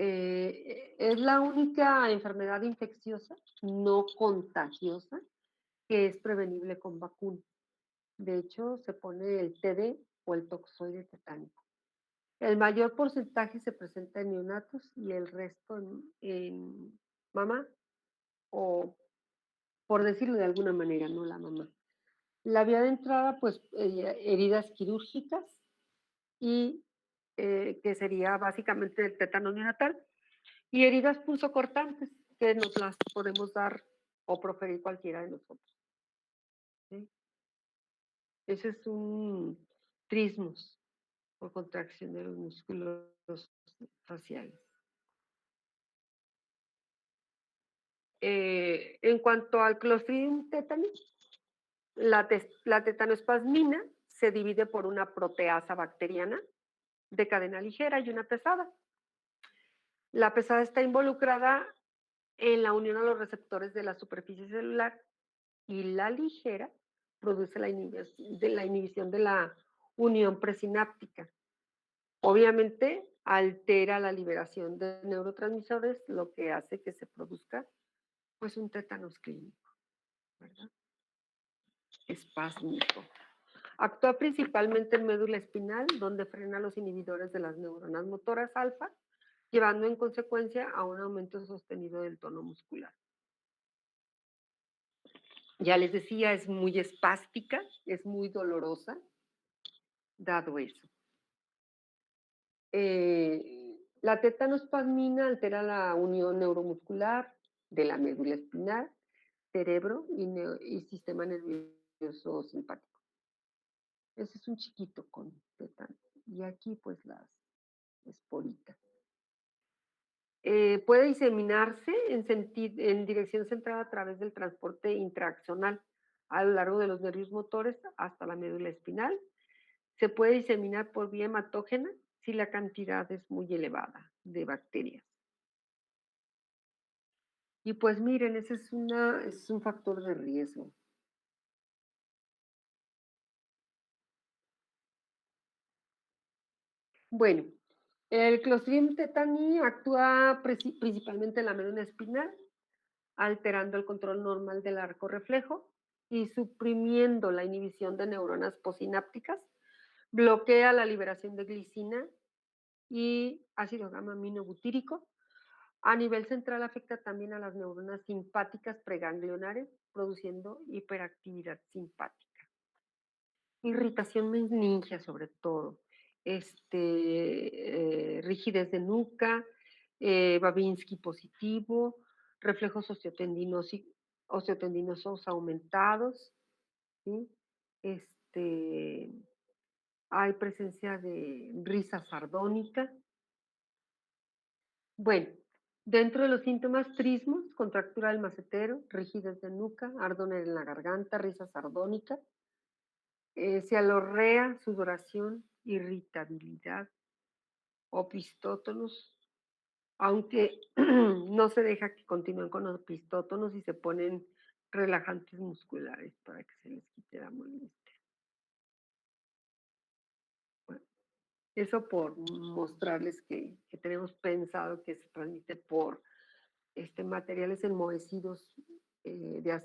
Es la única enfermedad infecciosa no contagiosa que es prevenible con vacuna. De hecho, se pone el TD o el toxoide tetánico. El mayor porcentaje se presenta en neonatos y el resto en mamá, o por decirlo de alguna manera, no la mamá. La vía de entrada, pues, heridas quirúrgicas y que sería básicamente el tétano neonatal, y heridas punzocortantes, que nos las podemos dar o proferir cualquiera de nosotros. ¿Sí? Ese es un trismus por contracción de los músculos faciales. En cuanto al Clostridium tetani, la tetanoespasmina se divide por una proteasa bacteriana de cadena ligera y una pesada. La pesada está involucrada en la unión a los receptores de la superficie celular y la ligera produce la inhibición de la unión presináptica. Obviamente altera la liberación de neurotransmisores, lo que hace que se produzca pues un tétanos clínico, ¿verdad? Espásmico. Actúa principalmente en médula espinal, donde frena los inhibidores de las neuronas motoras alfa, llevando en consecuencia a un aumento sostenido del tono muscular. Ya les decía, es muy espástica, es muy dolorosa, dado eso. La tetanoespasmina altera la unión neuromuscular de la médula espinal, cerebro y sistema nervioso simpático. Ese es un chiquito con tétano. Y aquí pues las esporitas. Puede diseminarse en dirección central a través del transporte intraaxonal a lo largo de los nervios motores hasta la médula espinal. Se puede diseminar por vía hematógena si la cantidad es muy elevada de bacterias. Y pues miren, ese es un factor de riesgo. Bueno, el Clostridium tetani actúa principalmente en la médula espinal, alterando el control normal del arco reflejo y suprimiendo la inhibición de neuronas posinápticas, bloquea la liberación de glicina y ácido gamma aminobutírico. A nivel central afecta también a las neuronas simpáticas preganglionares, produciendo hiperactividad simpática. Irritación meningia sobre todo, rigidez de nuca, Babinski positivo, reflejos osteotendinosos aumentados, ¿sí? Hay presencia de risa sardónica. Bueno, dentro de los síntomas, trismos, contractura del macetero, rigidez de nuca, ardor en la garganta, risa sardónica. cialorrea, sudoración, irritabilidad, opistótonos, aunque no se deja que continúen con los opistótonos y se ponen relajantes musculares para que se les quite la molestia. Bueno, eso por mostrarles que tenemos pensado que se transmite por materiales enmohecidos de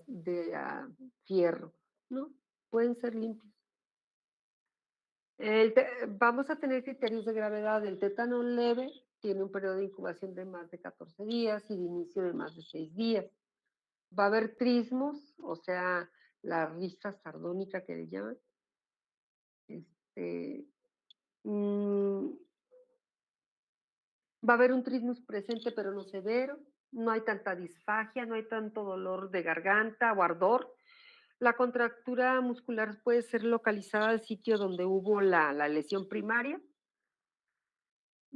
fierro, ¿no? Pueden ser limpios. Vamos a tener criterios de gravedad. El tétano leve tiene un periodo de incubación de más de 14 días y de inicio de más de 6 días. Va a haber trismos, o sea, la risa sardónica que le llaman. Va a haber un trismus presente, pero no severo. No hay tanta disfagia, no hay tanto dolor de garganta o ardor. La contractura muscular puede ser localizada al sitio donde hubo la lesión primaria.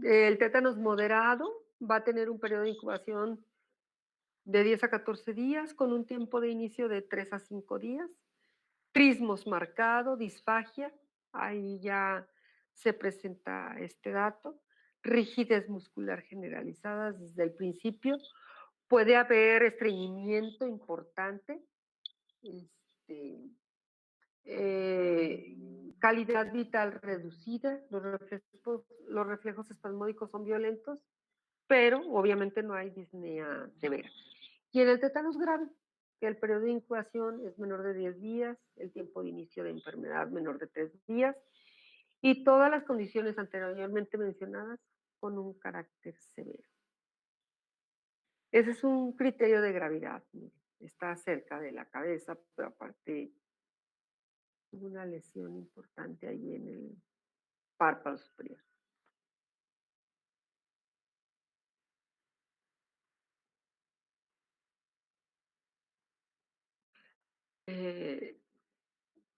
El tétanos moderado va a tener un periodo de incubación de 10 a 14 días con un tiempo de inicio de 3 a 5 días. Trismos marcado, disfagia, ahí ya se presenta este dato. Rigidez muscular generalizada desde el principio. Puede haber estreñimiento importante. Calidad vital reducida, los reflejos espasmódicos son violentos, pero obviamente no hay disnea severa. Y en el tétanos grave, que el periodo de incubación es menor de 10 días, el tiempo de inicio de enfermedad menor de 3 días, y todas las condiciones anteriormente mencionadas con un carácter severo. Ese es un criterio de gravedad, está cerca de la cabeza, pero aparte una lesión importante ahí en el párpado superior.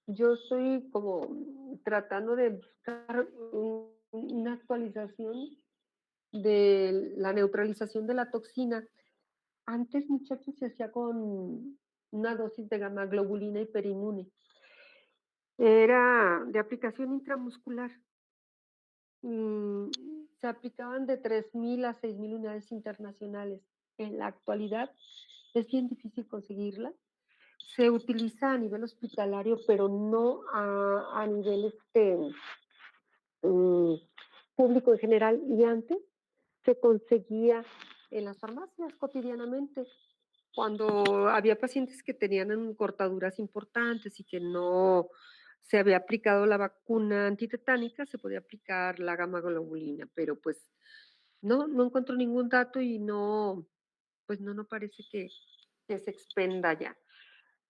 Yo estoy como tratando de buscar una actualización de la neutralización de la toxina. Antes, muchachos, se hacía con una dosis de gamma globulina hiperinmune. Era de aplicación intramuscular. Se aplicaban de 3.000 a 6.000 unidades internacionales. En la actualidad es bien difícil conseguirla. Se utiliza a nivel hospitalario, pero no a nivel público en general. Y antes se conseguía en las farmacias cotidianamente. Cuando había pacientes que tenían cortaduras importantes y que no se había aplicado la vacuna antitetánica, se podía aplicar la gamma globulina, pero pues no encuentro ningún dato y no parece que se expenda ya.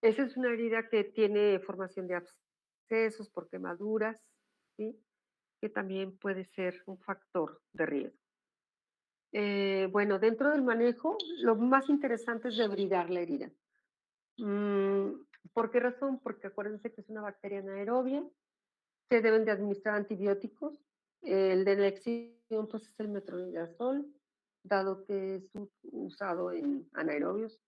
Esa es una herida que tiene formación de abscesos por quemaduras, ¿sí? Que también puede ser un factor de riesgo. Bueno, dentro del manejo, lo más interesante es debridar la herida. ¿Por qué razón? Porque acuérdense que es una bacteria anaerobia, se deben de administrar antibióticos. El de elección pues es el metronidazol, dado que es usado en anaerobios.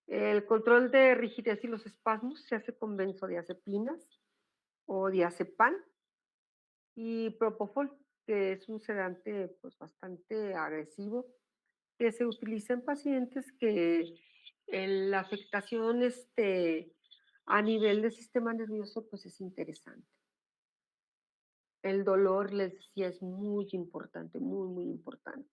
El control de rigidez y los espasmos se hace con benzodiazepinas o diazepam y propofol, que es un sedante pues bastante agresivo, que se utiliza en pacientes que la afectación a nivel del sistema nervioso pues es interesante. El dolor, les decía, es muy importante, muy importante.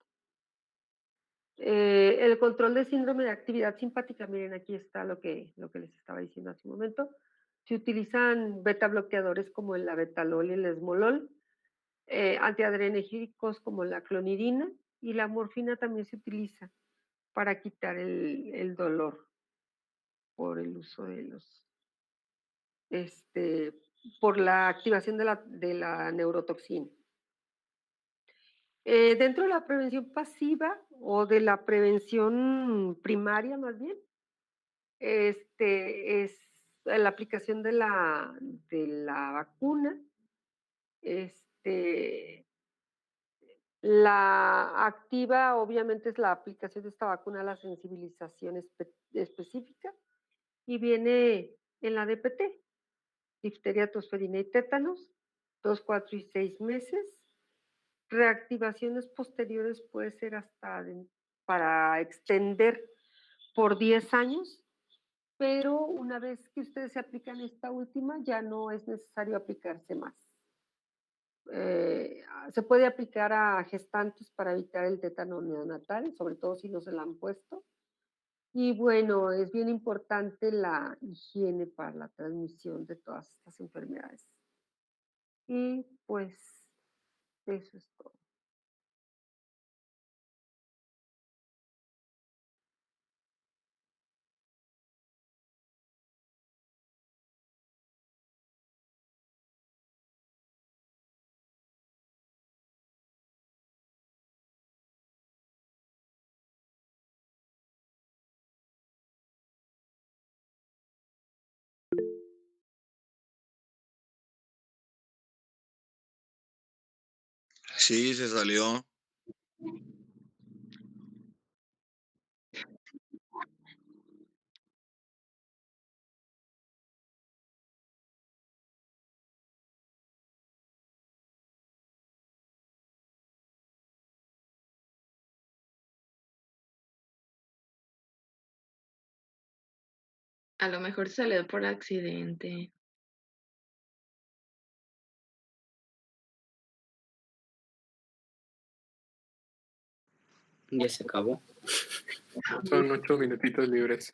El control de síndrome de actividad simpática, miren, aquí está lo que les estaba diciendo hace un momento. Se utilizan beta bloqueadores como el abetalol y el esmolol, antiadrenérgicos como la clonidina, y la morfina también se utiliza para quitar el dolor por el uso de por la activación de la neurotoxina. Dentro de la prevención pasiva o de la prevención primaria más bien, es la aplicación de la vacuna, la activa obviamente es la aplicación de esta vacuna a la sensibilización específica y viene en la DPT. difteria, tosferina y tétanos, 2, 4 y 6 meses. Reactivaciones posteriores puede ser para extender por 10 años, pero una vez que ustedes se aplican esta última, ya no es necesario aplicarse más. Se puede aplicar a gestantes para evitar el tétano neonatal, sobre todo si no se la han puesto. Y bueno, es bien importante la higiene para la transmisión de todas estas enfermedades. Y pues eso es todo. Sí, se salió. A lo mejor salió por accidente. Ya se acabó. Son 8 minutitos libres.